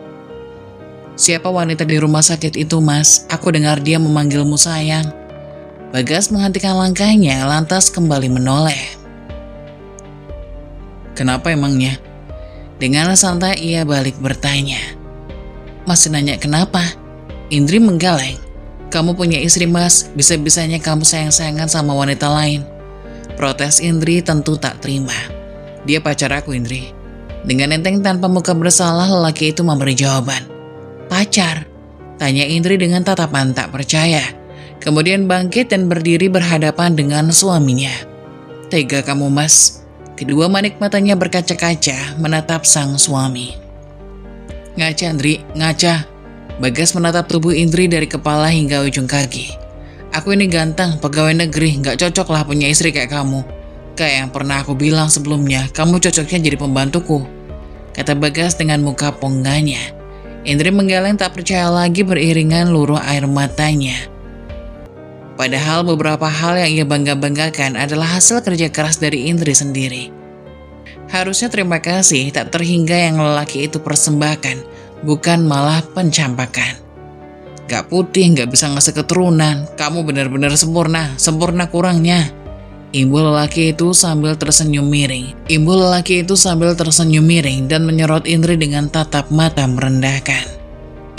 Siapa wanita di rumah sakit itu mas? Aku dengar dia memanggilmu sayang. Bagas menghentikan langkahnya lantas kembali menoleh. Kenapa emangnya? Dengan santai ia balik bertanya. Masih nanya kenapa? Indri menggeleng. Kamu punya istri mas, bisa-bisanya kamu sayang-sayangan sama wanita lain. Protes Indri tentu tak terima. Dia pacar aku Indri. Dengan enteng tanpa muka bersalah lelaki itu memberi jawaban. Pacar? Tanya Indri dengan tatapan tak percaya. Kemudian bangkit dan berdiri berhadapan dengan suaminya. Tega kamu mas. Kedua manik matanya berkaca-kaca menatap sang suami. Ngaca Indri, ngaca. Bagas menatap tubuh Indri dari kepala hingga ujung kaki. Aku ini ganteng, pegawai negeri, gak cocok lah punya istri kayak kamu. Kayak yang pernah aku bilang sebelumnya, kamu cocoknya jadi pembantuku. Kata Bagas dengan muka pongganya. Indri menggeleng tak percaya lagi beriringan luruh air matanya. Padahal beberapa hal yang ia bangga-banggakan adalah hasil kerja keras dari Indri sendiri. Harusnya terima kasih tak terhingga yang lelaki itu persembahkan, bukan malah pencampakan. Gak putih, gak bisa ngasih keturunan, kamu benar-benar sempurna, sempurna kurangnya. Imbul lelaki itu sambil tersenyum miring dan menyorot Indri dengan tatap mata merendahkan.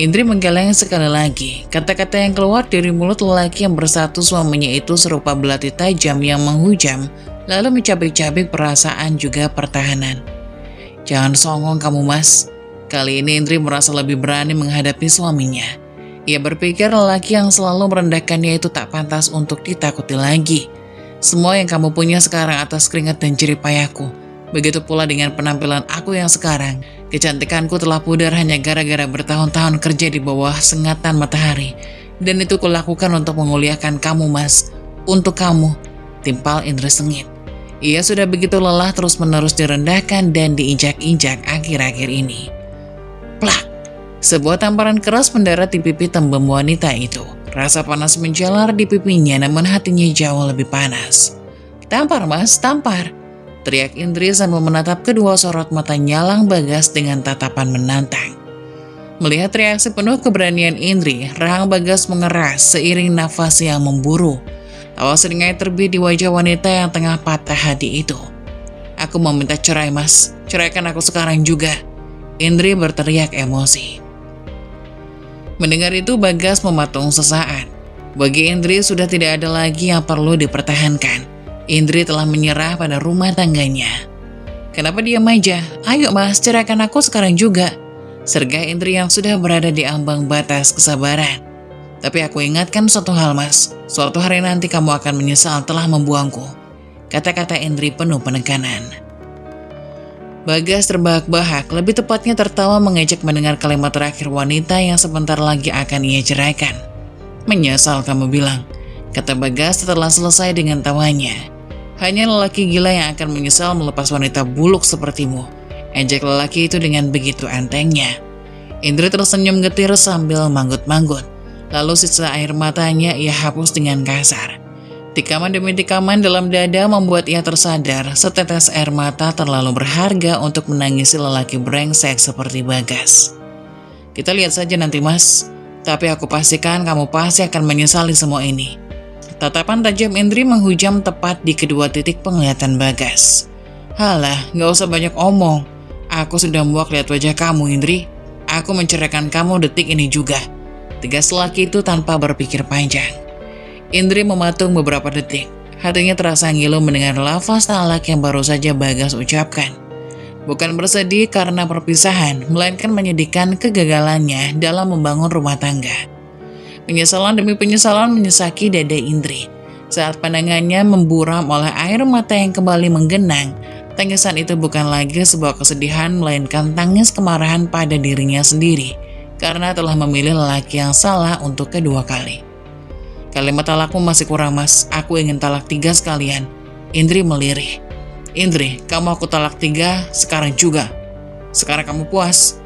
Indri menggeleng sekali lagi. Kata-kata yang keluar dari mulut lelaki yang bersatu suaminya itu serupa belati tajam yang menghujam, lalu mencabik-cabik perasaan juga pertahanan. Jangan songong kamu mas. Kali ini Indri merasa lebih berani menghadapi suaminya. Ia berpikir lelaki yang selalu merendahkannya itu tak pantas untuk ditakuti lagi. Semua yang kamu punya sekarang atas keringat dan jerih payahku. Begitu pula dengan penampilan aku yang sekarang. Kecantikanku telah pudar hanya gara-gara bertahun-tahun kerja di bawah sengatan matahari. Dan itu kulakukan untuk menguliakan kamu mas. Untuk kamu, timpal Indri sengit. Ia sudah begitu lelah terus-menerus direndahkan dan diinjak-injak akhir-akhir ini. Plak! Sebuah tamparan keras mendarat di pipi tembem wanita itu. Rasa panas menjalar di pipinya namun hatinya jauh lebih panas. Tampar mas, tampar! Teriak Indri sambil menatap kedua sorot mata nyalang Bagas dengan tatapan menantang. Melihat reaksi penuh keberanian Indri, rahang Bagas mengeras seiring nafas yang memburu. Tawa seringai terbit di wajah wanita yang tengah patah hati itu. Aku mau minta cerai mas, ceraikan aku sekarang juga. Indri berteriak emosi. Mendengar itu Bagas mematung sesaat. Bagi Indri sudah tidak ada lagi yang perlu dipertahankan. Indri telah menyerah pada rumah tangganya. Kenapa diam aja? Ayo mas, ceraikan aku sekarang juga. Sergah Indri yang sudah berada di ambang batas kesabaran. Tapi aku ingatkan suatu hal mas, suatu hari nanti kamu akan menyesal telah membuangku. Kata-kata Indri penuh penekanan. Bagas terbahak-bahak, lebih tepatnya tertawa mengejek mendengar kalimat terakhir wanita yang sebentar lagi akan ia ceraikan. Menyesal kamu bilang, kata Bagas setelah selesai dengan tawanya. Hanya lelaki gila yang akan menyesal melepas wanita buluk sepertimu. Ejek lelaki itu dengan begitu entengnya. Indri tersenyum getir sambil manggut-manggut. Lalu sisa air matanya ia hapus dengan kasar. Tikaman demi tikaman dalam dada membuat ia tersadar setetes air mata terlalu berharga untuk menangisi lelaki brengsek seperti Bagas. Kita lihat saja nanti mas. Tapi aku pastikan kamu pasti akan menyesali semua ini. Tatapan tajam Indri menghujam tepat di kedua titik penglihatan Bagas. Halah, gak usah banyak omong. Aku sudah muak lihat wajah kamu, Indri. Aku menceraikan kamu detik ini juga. Tegas lelaki itu tanpa berpikir panjang. Indri mematung beberapa detik. Hatinya terasa ngilu mendengar lafaz talak yang baru saja Bagas ucapkan. Bukan bersedih karena perpisahan, melainkan menyedihkan kegagalannya dalam membangun rumah tangga. Penyesalan demi penyesalan menyesaki dada Indri. Saat pandangannya memburam oleh air mata yang kembali menggenang, tangisan itu bukan lagi sebuah kesedihan, melainkan tangis kemarahan pada dirinya sendiri, karena telah memilih lelaki yang salah untuk kedua kali. Kalimat talakmu masih kurang, Mas. Aku ingin talak 3 sekalian. Indri melirih. Indri, kamu aku talak 3 sekarang juga. Sekarang kamu puas?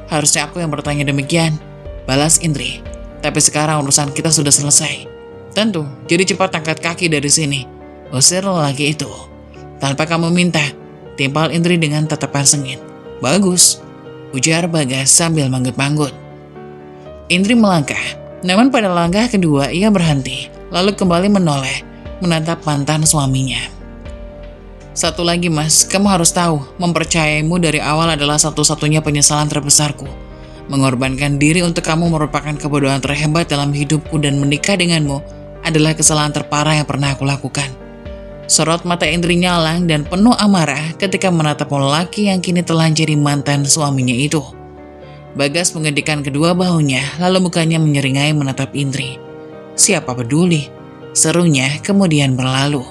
Harusnya aku yang bertanya demikian. Balas Indri. Tapi sekarang urusan kita sudah selesai. Tentu, jadi cepat angkat kaki dari sini. Usir lelaki itu. Tanpa kamu minta, timpal Indri dengan tatapan sengit. Bagus, ujar Bagas sambil manggut-manggut. Indri melangkah, namun pada langkah kedua ia berhenti, lalu kembali menoleh, menatap mantan suaminya. Satu lagi, Mas, kamu harus tahu, mempercayaimu dari awal adalah satu-satunya penyesalan terbesarku. Mengorbankan diri untuk kamu merupakan kebodohan terhebat dalam hidupku, dan menikah denganmu adalah kesalahan terparah yang pernah aku lakukan. Sorot mata Indri nyalang dan penuh amarah ketika menatap lelaki yang kini telah jadi mantan suaminya itu. Bagas mengedikkan kedua bahunya, lalu mukanya menyeringai menatap Indri. Siapa peduli? Serunya kemudian berlalu.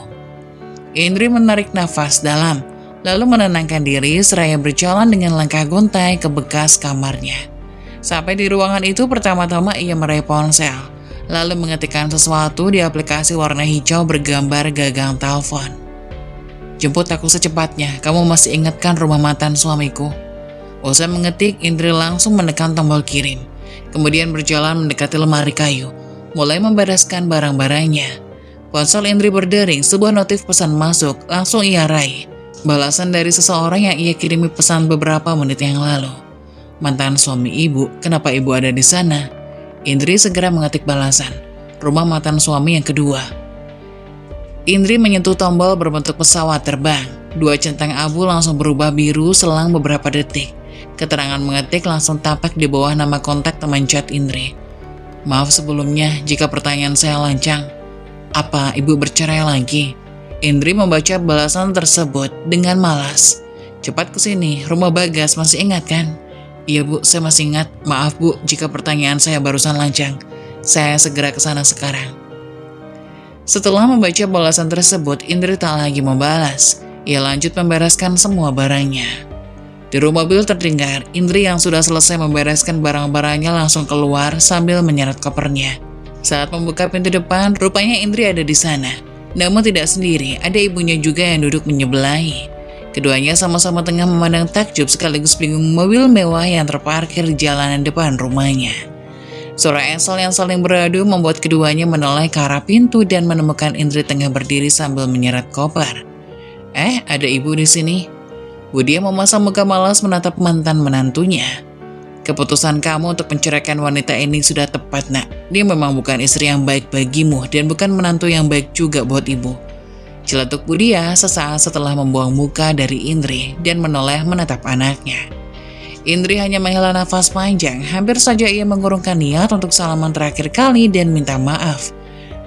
Indri menarik nafas dalam, lalu menenangkan diri seraya berjalan dengan langkah gontai ke bekas kamarnya. Sampai di ruangan itu pertama-tama ia meraih ponsel, lalu mengetikkan sesuatu di aplikasi warna hijau bergambar gagang telepon. Jemput aku secepatnya, kamu masih ingatkan rumah mantan suamiku? Usai mengetik, Indri langsung menekan tombol kirim, kemudian berjalan mendekati lemari kayu, mulai membereskan barang-barangnya. Ponsel Indri berdering, sebuah notif pesan masuk, langsung ia raih. Balasan dari seseorang yang ia kirimi pesan beberapa menit yang lalu. Mantan suami ibu, kenapa ibu ada di sana? Indri segera mengetik balasan, rumah mantan suami yang kedua. Indri menyentuh tombol berbentuk pesawat terbang. 2 centang abu langsung berubah biru selang beberapa detik. Keterangan mengetik langsung tampak di bawah nama kontak teman chat Indri. Maaf sebelumnya jika pertanyaan saya lancang. Apa ibu bercerai lagi? Indri membaca balasan tersebut dengan malas. Cepat kesini, rumah Bagas, masih ingat kan? Iya bu, saya masih ingat. Maaf bu jika pertanyaan saya barusan lancang. Saya segera ke sana sekarang. Setelah membaca balasan tersebut, Indri tak lagi membalas. Ia lanjut membereskan semua barangnya. Di rumah mobil terdengar, Indri yang sudah selesai membereskan barang-barangnya langsung keluar sambil menyeret kopernya. Saat membuka pintu depan, rupanya Indri ada di sana. Namun tidak sendiri, ada ibunya juga yang duduk menyebelahi. Keduanya sama-sama tengah memandang takjub sekaligus bingung mobil mewah yang terparkir di jalanan depan rumahnya. Suara esel yang saling beradu membuat keduanya menoleh ke arah pintu dan menemukan Indri tengah berdiri sambil menyeret koper. Ada ibu di sini? Budia memasang muka malas menatap mantan menantunya. Keputusan kamu untuk menceraikan wanita ini sudah tepat, nak. Dia memang bukan istri yang baik bagimu dan bukan menantu yang baik juga buat ibu. Celetuk Budia sesaat setelah membuang muka dari Indri dan menoleh menatap anaknya. Indri hanya menghela nafas panjang, hampir saja ia mengurungkan niat untuk salaman terakhir kali dan minta maaf.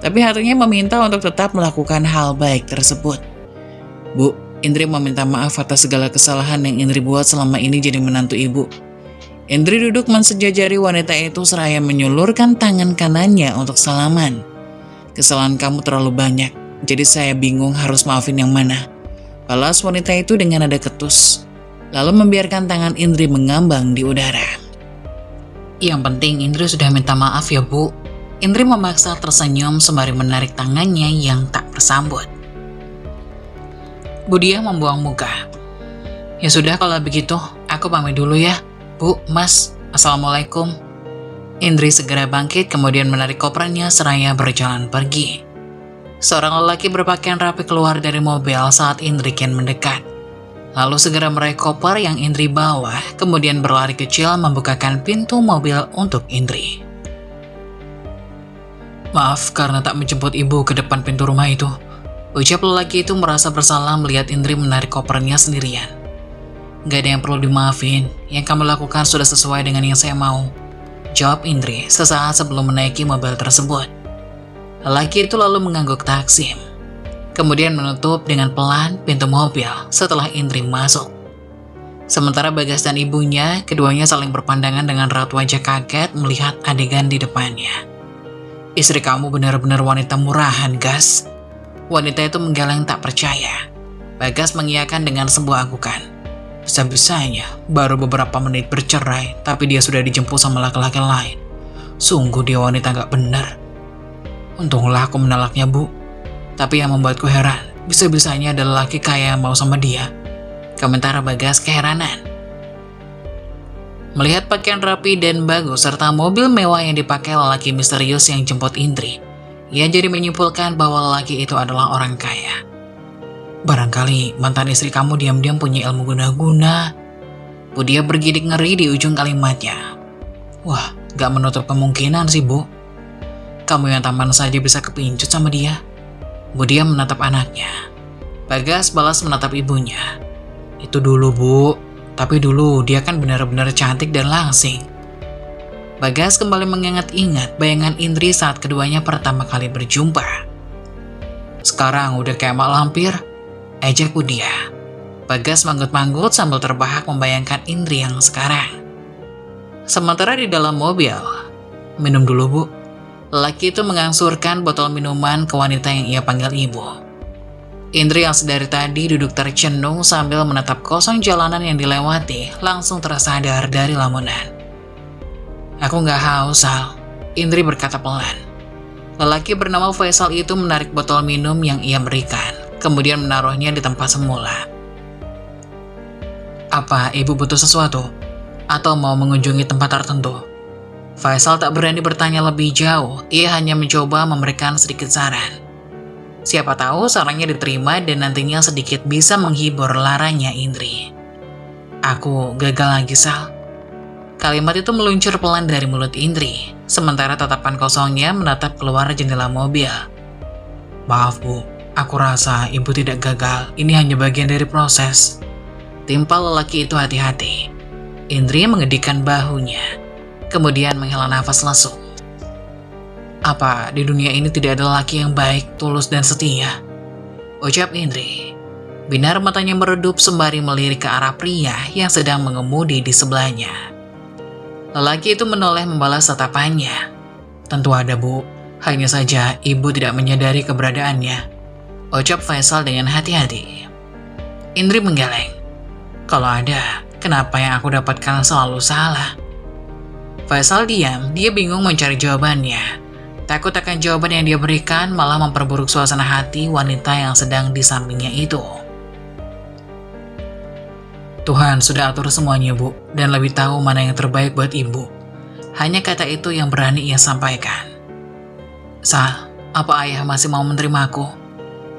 Tapi hatinya meminta untuk tetap melakukan hal baik tersebut. Bu, Indri meminta maaf atas segala kesalahan yang Indri buat selama ini jadi menantu ibu. Indri duduk mensejajari wanita itu seraya menyulurkan tangan kanannya untuk salaman. Kesalahan kamu terlalu banyak, jadi saya bingung harus maafin yang mana. Balas wanita itu dengan nada ketus, lalu membiarkan tangan Indri mengambang di udara. Yang penting Indri sudah minta maaf ya bu. Indri memaksa tersenyum sembari menarik tangannya yang tak bersambut. Budia membuang muka. Ya sudah kalau begitu, aku pamit dulu ya. Bu, Mas, Assalamualaikum. Indri segera bangkit kemudian menarik kopernya seraya berjalan pergi. Seorang lelaki berpakaian rapi keluar dari mobil saat Indri kian mendekat. Lalu segera meraih koper yang Indri bawa, kemudian berlari kecil membukakan pintu mobil untuk Indri. Maaf karena tak menjemput ibu ke depan pintu rumah itu. Ucap lelaki itu merasa bersalah melihat Indri menarik kopernya sendirian. Gak ada yang perlu dimaafin, yang kamu lakukan sudah sesuai dengan yang saya mau. Jawab Indri sesaat sebelum menaiki mobil tersebut. Lelaki itu lalu mengangguk taksim. Kemudian menutup dengan pelan pintu mobil setelah Indri masuk. Sementara Bagas dan ibunya, keduanya saling berpandangan dengan raut wajah kaget melihat adegan di depannya. Istri kamu benar-benar wanita murahan, Gas. Wanita itu menggeleng tak percaya. Bagas mengiyakan dengan sebuah anggukan. Bisa-bisanya, baru beberapa menit bercerai, tapi dia sudah dijemput sama laki-laki lain. Sungguh dia wanita gak benar. Untunglah aku menolaknya, Bu. Tapi yang membuatku heran, bisa-bisanya ada lelaki kaya yang mau sama dia. Komentar Bagas keheranan. Melihat pakaian rapi dan bagus serta mobil mewah yang dipakai lelaki misterius yang jemput Indri, ia jadi menyimpulkan bahwa lelaki itu adalah orang kaya. Barangkali mantan istri kamu diam-diam punya ilmu guna-guna. Budia bergidik ngeri di ujung kalimatnya. Wah, gak menutup kemungkinan sih, Bu. Kamu yang tampan saja bisa kepincut sama dia. Budia menatap anaknya. Bagas balas menatap ibunya. Itu dulu, Bu. Tapi dulu dia kan benar-benar cantik dan langsing. Bagas kembali mengingat-ingat bayangan Indri saat keduanya pertama kali berjumpa. Sekarang udah kayak mak lampir, ejek Budia. Bagas manggut-manggut sambil terbahak membayangkan Indri yang sekarang. Sementara di dalam mobil, minum dulu, Bu. Lelaki itu mengangsurkan botol minuman ke wanita yang ia panggil ibu. Indri yang sedari tadi duduk tercenung sambil menatap kosong jalanan yang dilewati langsung tersadar dari lamunan. Aku gak haus, Sal. Indri berkata pelan. Lelaki bernama Faisal itu menarik botol minum yang ia berikan, kemudian menaruhnya di tempat semula. Apa ibu butuh sesuatu? Atau mau mengunjungi tempat tertentu? Faisal tak berani bertanya lebih jauh, ia hanya mencoba memberikan sedikit saran. Siapa tahu sarannya diterima dan nantinya sedikit bisa menghibur laranya Indri. Aku gagal lagi, Sal. Kalimat itu meluncur pelan dari mulut Indri, sementara tatapan kosongnya menatap keluar jendela mobil. Maaf, Bu. Aku rasa ibu tidak gagal, ini hanya bagian dari proses. Timpal lelaki itu hati-hati. Indri mengedikkan bahunya, kemudian menghela nafas lesung. Apa di dunia ini tidak ada lelaki yang baik, tulus, dan setia? Ucap Indri. Binar matanya meredup sembari melirik ke arah pria yang sedang mengemudi di sebelahnya. Lelaki itu menoleh membalas tatapannya. Tentu ada, Bu. Hanya saja ibu tidak menyadari keberadaannya. Ucap Faisal dengan hati-hati. Indri menggeleng. Kalau ada, kenapa yang aku dapatkan selalu salah? Faisal diam, dia bingung mencari jawabannya. Takut akan jawaban yang dia berikan malah memperburuk suasana hati wanita yang sedang di sampingnya itu. Tuhan sudah atur semuanya, Bu, dan lebih tahu mana yang terbaik buat ibu. Hanya kata itu yang berani ia sampaikan. Sal, apa ayah masih mau menerimaku?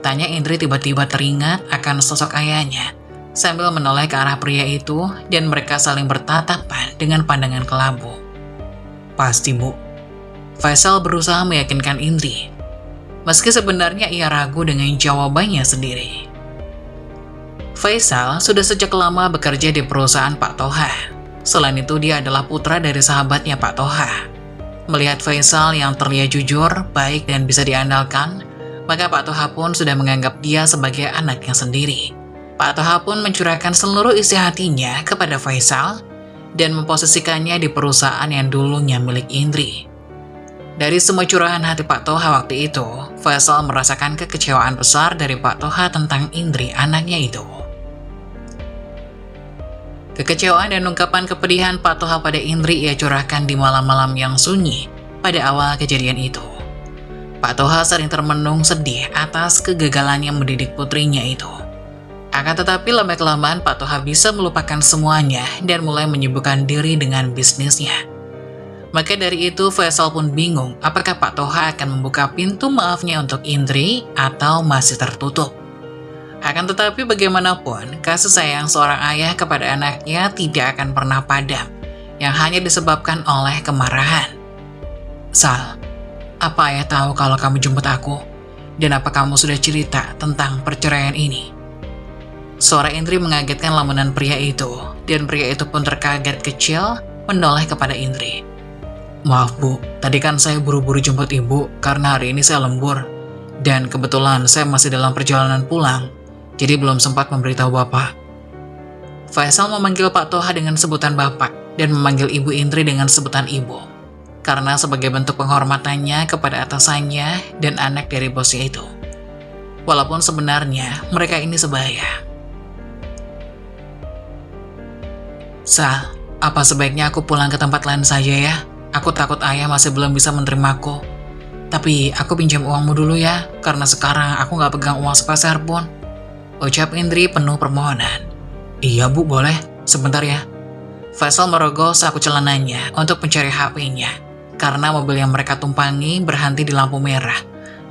Tanya Indri tiba-tiba teringat akan sosok ayahnya, sambil menoleh ke arah pria itu dan mereka saling bertatapan dengan pandangan kelabu. Pasti, Bu. Faisal berusaha meyakinkan Indri, meski sebenarnya ia ragu dengan jawabannya sendiri. Faisal sudah sejak lama bekerja di perusahaan Pak Toha. Selain itu, dia adalah putra dari sahabatnya Pak Toha. Melihat Faisal yang terlihat jujur, baik, dan bisa diandalkan, maka Pak Toha pun sudah menganggap dia sebagai anaknya sendiri. Pak Toha pun mencurahkan seluruh isi hatinya kepada Faisal dan memposisikannya di perusahaan yang dulunya milik Indri. Dari semua curahan hati Pak Toha waktu itu, Faisal merasakan kekecewaan besar dari Pak Toha tentang Indri, anaknya itu. Kekecewaan dan ungkapan kepedihan Pak Toha pada Indri ia curahkan di malam-malam yang sunyi pada awal kejadian itu. Pak Toha sering termenung sedih atas kegagalannya mendidik putrinya itu. Akan tetapi lama-kelamaan Pak Toha bisa melupakan semuanya dan mulai menyibukkan diri dengan bisnisnya. Maka dari itu Faisal pun bingung apakah Pak Toha akan membuka pintu maafnya untuk Indri atau masih tertutup. Akan tetapi bagaimanapun, kasih sayang seorang ayah kepada anaknya tidak akan pernah padam, yang hanya disebabkan oleh kemarahan. Sal, Apa ayah tahu kalau kamu jemput aku? Dan apa kamu sudah cerita tentang perceraian ini? Suara Indri mengagetkan lamunan pria itu, dan pria itu pun terkaget kecil menoleh kepada Indri. Maaf bu, tadi kan saya buru-buru jemput ibu karena hari ini saya lembur. Dan kebetulan saya masih dalam perjalanan pulang, jadi belum sempat memberitahu bapak. Faisal memanggil Pak Toha dengan sebutan bapak, dan memanggil Ibu Indri dengan sebutan ibu. Karena sebagai bentuk penghormatannya kepada atasannya dan anak dari bosnya itu. Walaupun sebenarnya mereka ini sebaya. Sal, apa sebaiknya aku pulang ke tempat lain saja ya? Aku takut ayah masih belum bisa menerimaku. Tapi aku pinjam uangmu dulu ya, karena sekarang aku nggak pegang uang sepeser pun. Ucap Indri penuh permohonan. Iya bu, boleh. Sebentar ya. Faisal merogoh saku celananya untuk mencari HP-nya. Karena mobil yang mereka tumpangi berhenti di lampu merah.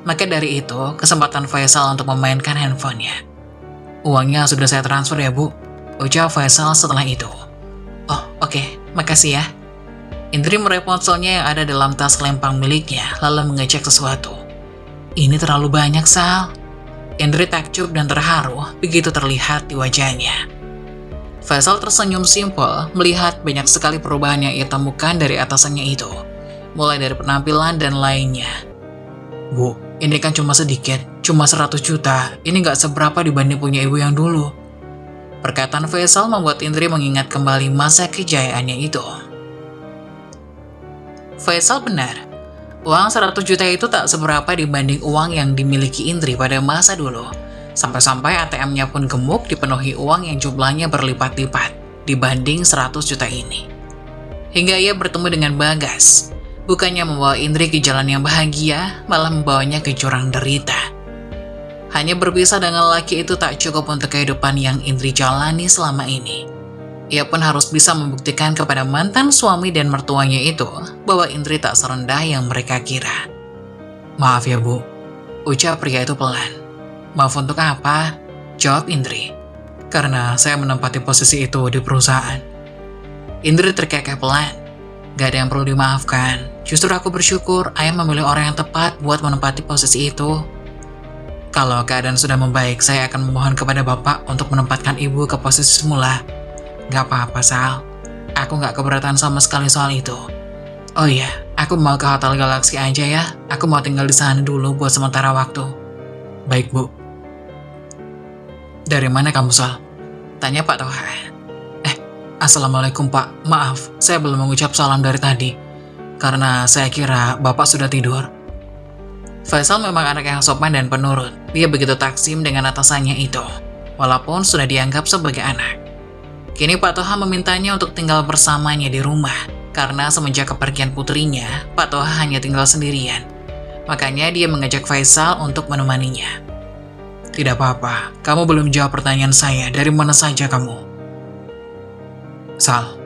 Maka dari itu, kesempatan Faisal untuk memainkan handphonenya. Uangnya sudah saya transfer ya bu. Ucap Faisal setelah itu. Oh, oke. Makasih ya. Indri meraih ponselnya yang ada dalam tas kelempang miliknya, lalu mengecek sesuatu. Ini terlalu banyak, Sal. Indri takjub dan terharu begitu terlihat di wajahnya. Faisal tersenyum simpel melihat banyak sekali perubahan yang ia temukan dari atasannya itu, mulai dari penampilan dan lainnya. Bu, ini kan cuma sedikit, cuma 100 juta, ini nggak seberapa dibanding punya ibu yang dulu. Perkataan Faisal membuat Indri mengingat kembali masa kejayaannya itu. Faisal benar, uang 100 juta itu tak seberapa dibanding uang yang dimiliki Indri pada masa dulu. Sampai-sampai ATM-nya pun gemuk dipenuhi uang yang jumlahnya berlipat-lipat dibanding 100 juta ini. Hingga ia bertemu dengan Bagas, bukannya membawa Indri ke jalan yang bahagia, malah membawanya ke jurang derita. Hanya berpisah dengan laki itu tak cukup untuk kehidupan yang Indri jalani selama ini. Ia pun harus bisa membuktikan kepada mantan suami dan mertuanya itu bahwa Indri tak serendah yang mereka kira. Maaf ya bu, ucap pria itu pelan. Maaf untuk apa? Jawab Indri. Karena saya menempati posisi itu di perusahaan. Indri terkekeh pelan. Gak ada yang perlu dimaafkan. Justru aku bersyukur ayah memilih orang yang tepat buat menempati posisi itu. Kalau keadaan sudah membaik, saya akan memohon kepada bapak untuk menempatkan ibu ke posisi semula. Gak apa-apa, Sal. Aku gak keberatan sama sekali soal itu. Oh iya, aku mau ke Hotel Galaxy aja ya. Aku mau tinggal di sana dulu buat sementara waktu. Baik, Bu. Dari mana kamu, Sal? Tanya Pak Toha. Assalamualaikum, Pak. Maaf, saya belum mengucap salam dari tadi. Karena saya kira Bapak sudah tidur. Faisal memang anak yang sopan dan penurut. Dia begitu taksim dengan atasannya itu, walaupun sudah dianggap sebagai anak. Kini Pak Toha memintanya untuk tinggal bersamanya di rumah, karena semenjak kepergian putrinya, Pak Toha hanya tinggal sendirian. Makanya dia mengajak Faisal untuk menemaninya. Tidak apa-apa, kamu belum jawab pertanyaan saya, dari mana saja kamu? Sal,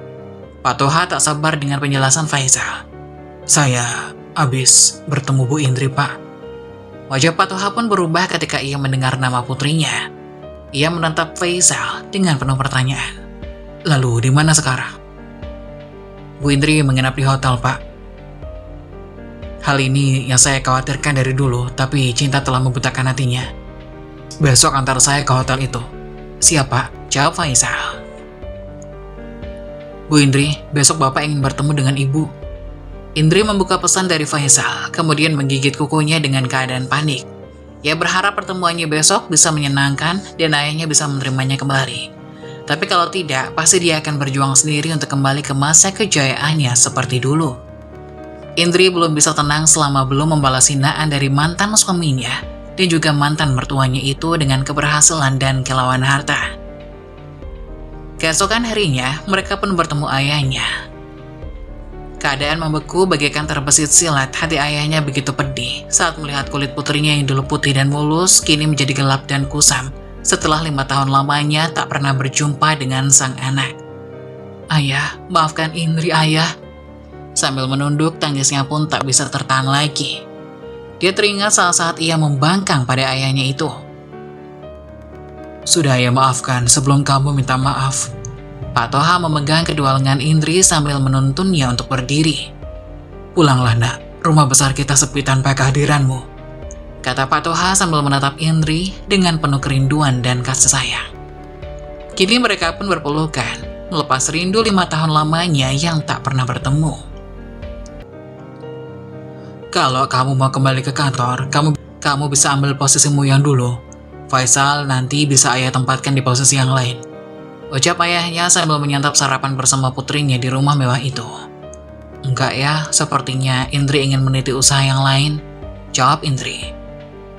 Pak Toha tak sabar dengan penjelasan Faisal. Saya habis bertemu Bu Indri, Pak. Wajah Pak Toha pun berubah ketika ia mendengar nama putrinya. Ia menatap Faisal dengan penuh pertanyaan. Lalu, di mana sekarang? Bu Indri menginap di hotel, Pak. Hal ini yang saya khawatirkan dari dulu, tapi cinta telah membutakan hatinya. Besok antar saya ke hotel itu. Siap, Pak. Jawab Faisal. Bu Indri, besok Bapak ingin bertemu dengan Ibu. Indri membuka pesan dari Faisal, kemudian menggigit kukunya dengan keadaan panik. Ia berharap pertemuannya besok bisa menyenangkan dan ayahnya bisa menerimanya kembali. Tapi kalau tidak, pasti dia akan berjuang sendiri untuk kembali ke masa kejayaannya seperti dulu. Indri belum bisa tenang selama belum membalas hinaan dari mantan suaminya dan juga mantan mertuanya itu dengan keberhasilan dan kilauan harta. Keesokan harinya, mereka pun bertemu ayahnya. Keadaan membeku bagaikan terbesit silat, hati ayahnya begitu pedih saat melihat kulit putrinya yang dulu putih dan mulus kini menjadi gelap dan kusam. Setelah 5 tahun lamanya tak pernah berjumpa dengan sang anak. Ayah, maafkan Indri, ayah. Sambil menunduk, tangisnya pun tak bisa tertahan lagi. Dia teringat saat ia membangkang pada ayahnya itu. Sudah ayah maafkan sebelum kamu minta maaf. Pak Toha memegang kedua lengan Indri sambil menuntunnya untuk berdiri. Pulanglah nak, Rumah besar kita sepi tanpa kehadiranmu, kata Pak Toha sambil menatap Indri dengan penuh kerinduan dan kasih sayang. Kini mereka pun berpelukan, melepas rindu 5 tahun lamanya yang tak pernah bertemu. Kalau kamu mau kembali ke kantor, kamu bisa ambil posisimu yang dulu. Faisal nanti bisa ayah tempatkan di posisi yang lain, ucap ayahnya sambil menyantap sarapan bersama putrinya di rumah mewah itu. Enggak ya, sepertinya Indri ingin meniti usaha yang lain, jawab Indri.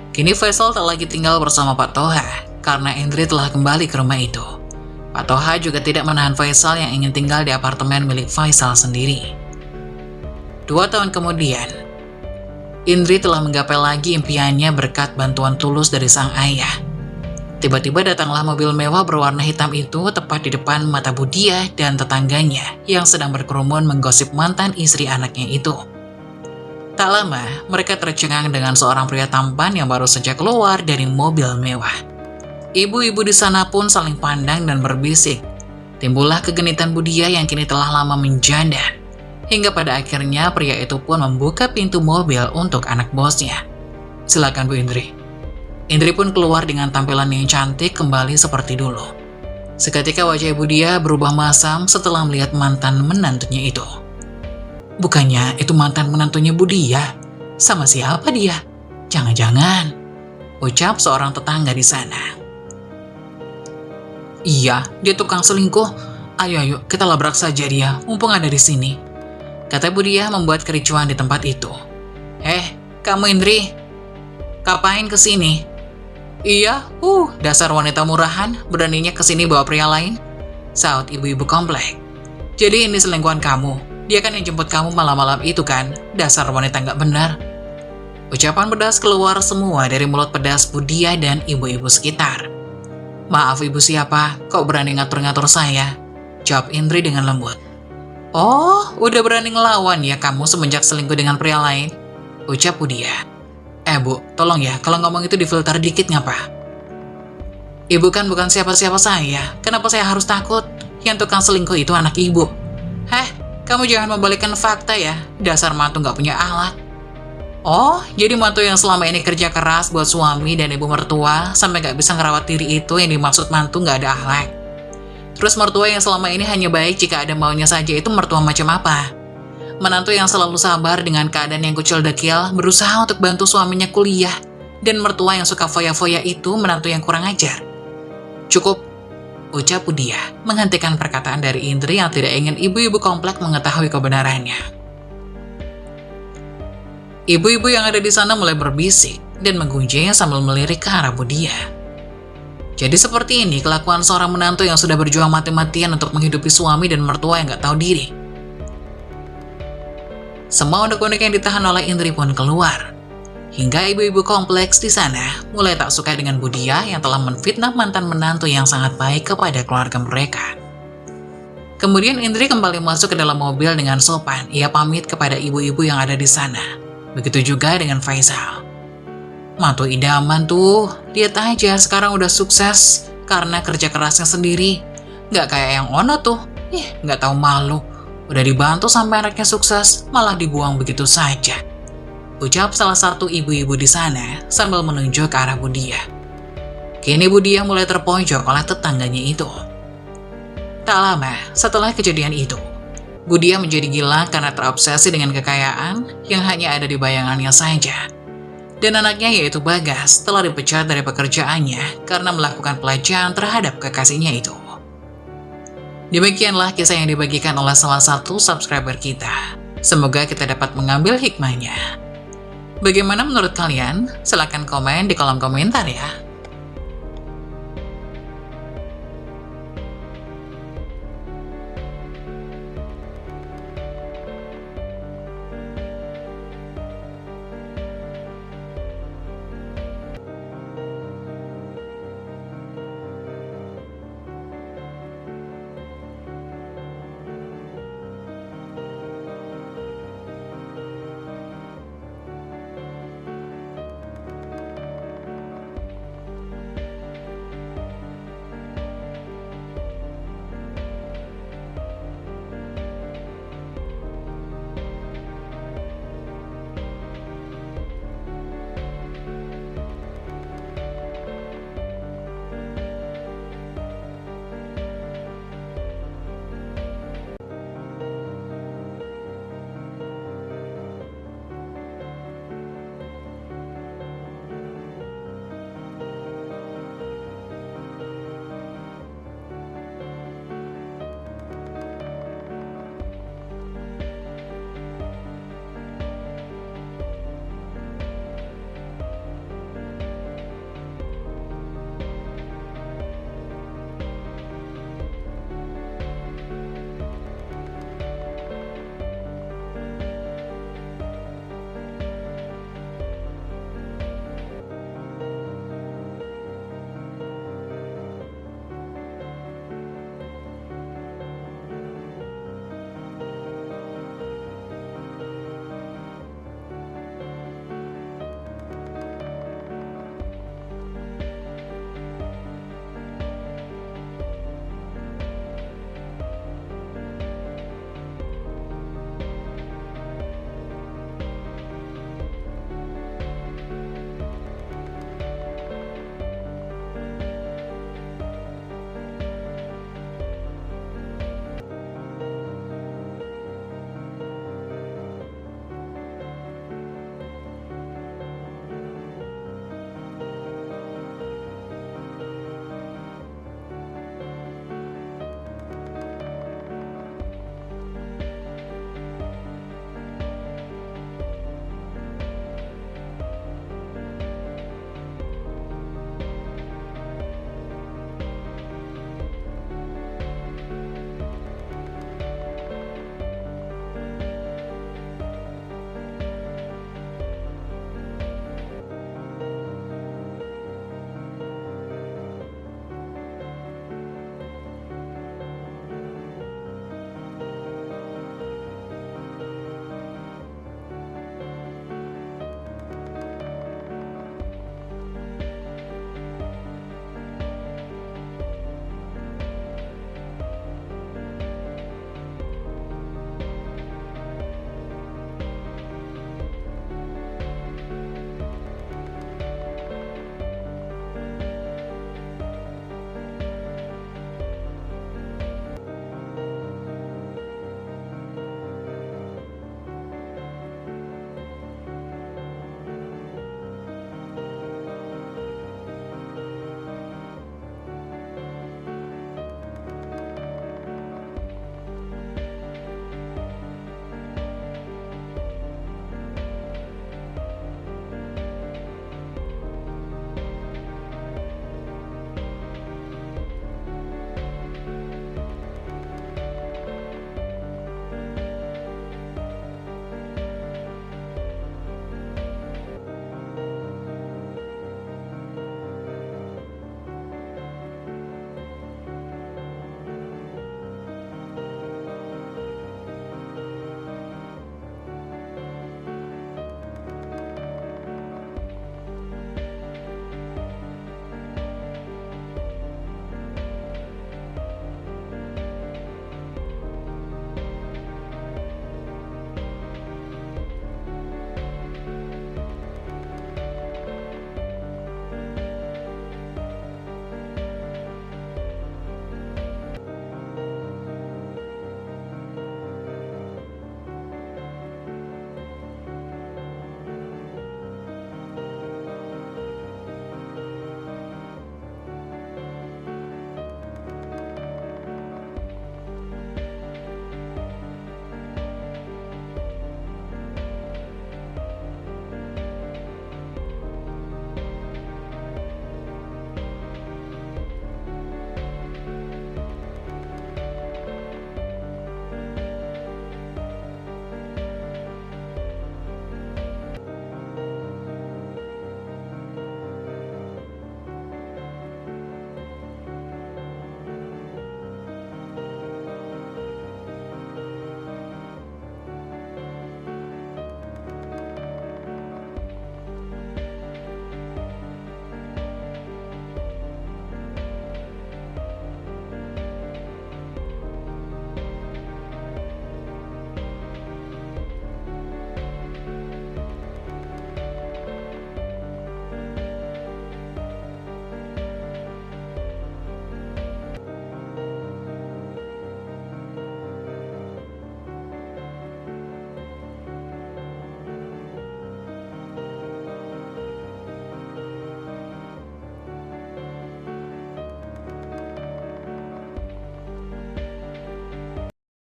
Kini Faisal tak lagi tinggal bersama Pak Toha, karena Indri telah kembali ke rumah itu. Pak Toha juga tidak menahan Faisal yang ingin tinggal di apartemen milik Faisal sendiri. 2 tahun kemudian, Indri telah menggapai lagi impiannya berkat bantuan tulus dari sang ayah. Tiba-tiba datanglah mobil mewah berwarna hitam itu tepat di depan mata Budia dan tetangganya yang sedang berkerumun menggosip mantan istri anaknya itu. Tak lama, mereka tercengang dengan seorang pria tampan yang baru saja keluar dari mobil mewah. Ibu-ibu di sana pun saling pandang dan berbisik. Timbullah kegenitan Budia yang kini telah lama menjanda. Hingga pada akhirnya pria itu pun membuka pintu mobil untuk anak bosnya. Silakan Bu Indri. Indri pun keluar dengan tampilan yang cantik kembali seperti dulu. Seketika wajah Budia berubah masam setelah melihat mantan menantunya itu. Bukannya itu mantan menantunya Budia? Sama siapa dia? Jangan-jangan, ucap seorang tetangga di sana. Iya, dia tukang selingkuh. Ayo, kita labrak saja dia, mumpung ada di sini, kata Budia membuat kericuan di tempat itu. Kamu Indri, ngapain kesini? Iya, dasar wanita murahan, beraninya kesini bawa pria lain, saut ibu-ibu komplek. Jadi ini selingkuhan kamu, dia kan yang jemput kamu malam-malam itu kan, dasar wanita nggak benar. Ucapan pedas keluar semua dari mulut pedas Budia dan ibu-ibu sekitar. Maaf ibu siapa, kok berani ngatur-ngatur saya, jawab Indri dengan lembut. Oh, udah berani ngelawan ya kamu semenjak selingkuh dengan pria lain, ucap Budia. Bu, tolong ya, kalau ngomong itu difilter dikit ngapa? Ibu kan bukan siapa-siapa saya, kenapa saya harus takut? Yang tukang selingkuh itu anak ibu. Kamu jangan membalikkan fakta ya, dasar mantu gak punya alat. Oh, jadi mantu yang selama ini kerja keras buat suami dan ibu mertua, sampai gak bisa ngerawat diri itu yang dimaksud mantu gak ada akhlak. Terus mertua yang selama ini hanya baik jika ada maunya saja itu mertua macam apa? Menantu yang selalu sabar dengan keadaan yang kucil dekil, berusaha untuk bantu suaminya kuliah, dan mertua yang suka foya-foya itu menantu yang kurang ajar. Cukup, ucap Budia, menghentikan perkataan dari Indri yang tidak ingin ibu-ibu komplek mengetahui kebenarannya. Ibu-ibu yang ada di sana mulai berbisik dan menggunjing sambil melirik ke arah Budia. Jadi seperti ini kelakuan seorang menantu yang sudah berjuang mati-matian untuk menghidupi suami dan mertua yang gak tahu diri. Semua unek-unek yang ditahan oleh Indri pun keluar. Hingga ibu-ibu kompleks di sana mulai tak suka dengan Budia yang telah menfitnah mantan menantu yang sangat baik kepada keluarga mereka. Kemudian Indri kembali masuk ke dalam mobil dengan sopan. Ia pamit kepada ibu-ibu yang ada di sana. Begitu juga dengan Faisal. Mantu idaman tuh, lihat aja sekarang udah sukses karena kerja kerasnya sendiri. Gak kayak yang Ono tuh, gak tahu malu. Udah dibantu sampai anaknya sukses, malah dibuang begitu saja, ucap salah satu ibu-ibu di sana sambil menunjuk ke arah Budia. Kini Budia mulai terpojok oleh tetangganya itu. Tak lama setelah kejadian itu, Budia menjadi gila karena terobsesi dengan kekayaan yang hanya ada di bayangannya saja. Dan anaknya yaitu Bagas telah dipecat dari pekerjaannya karena melakukan pelecehan terhadap kekasihnya itu. Demikianlah kisah yang dibagikan oleh salah satu subscriber kita. Semoga kita dapat mengambil hikmahnya. Bagaimana menurut kalian? Silahkan komen di kolom komentar ya.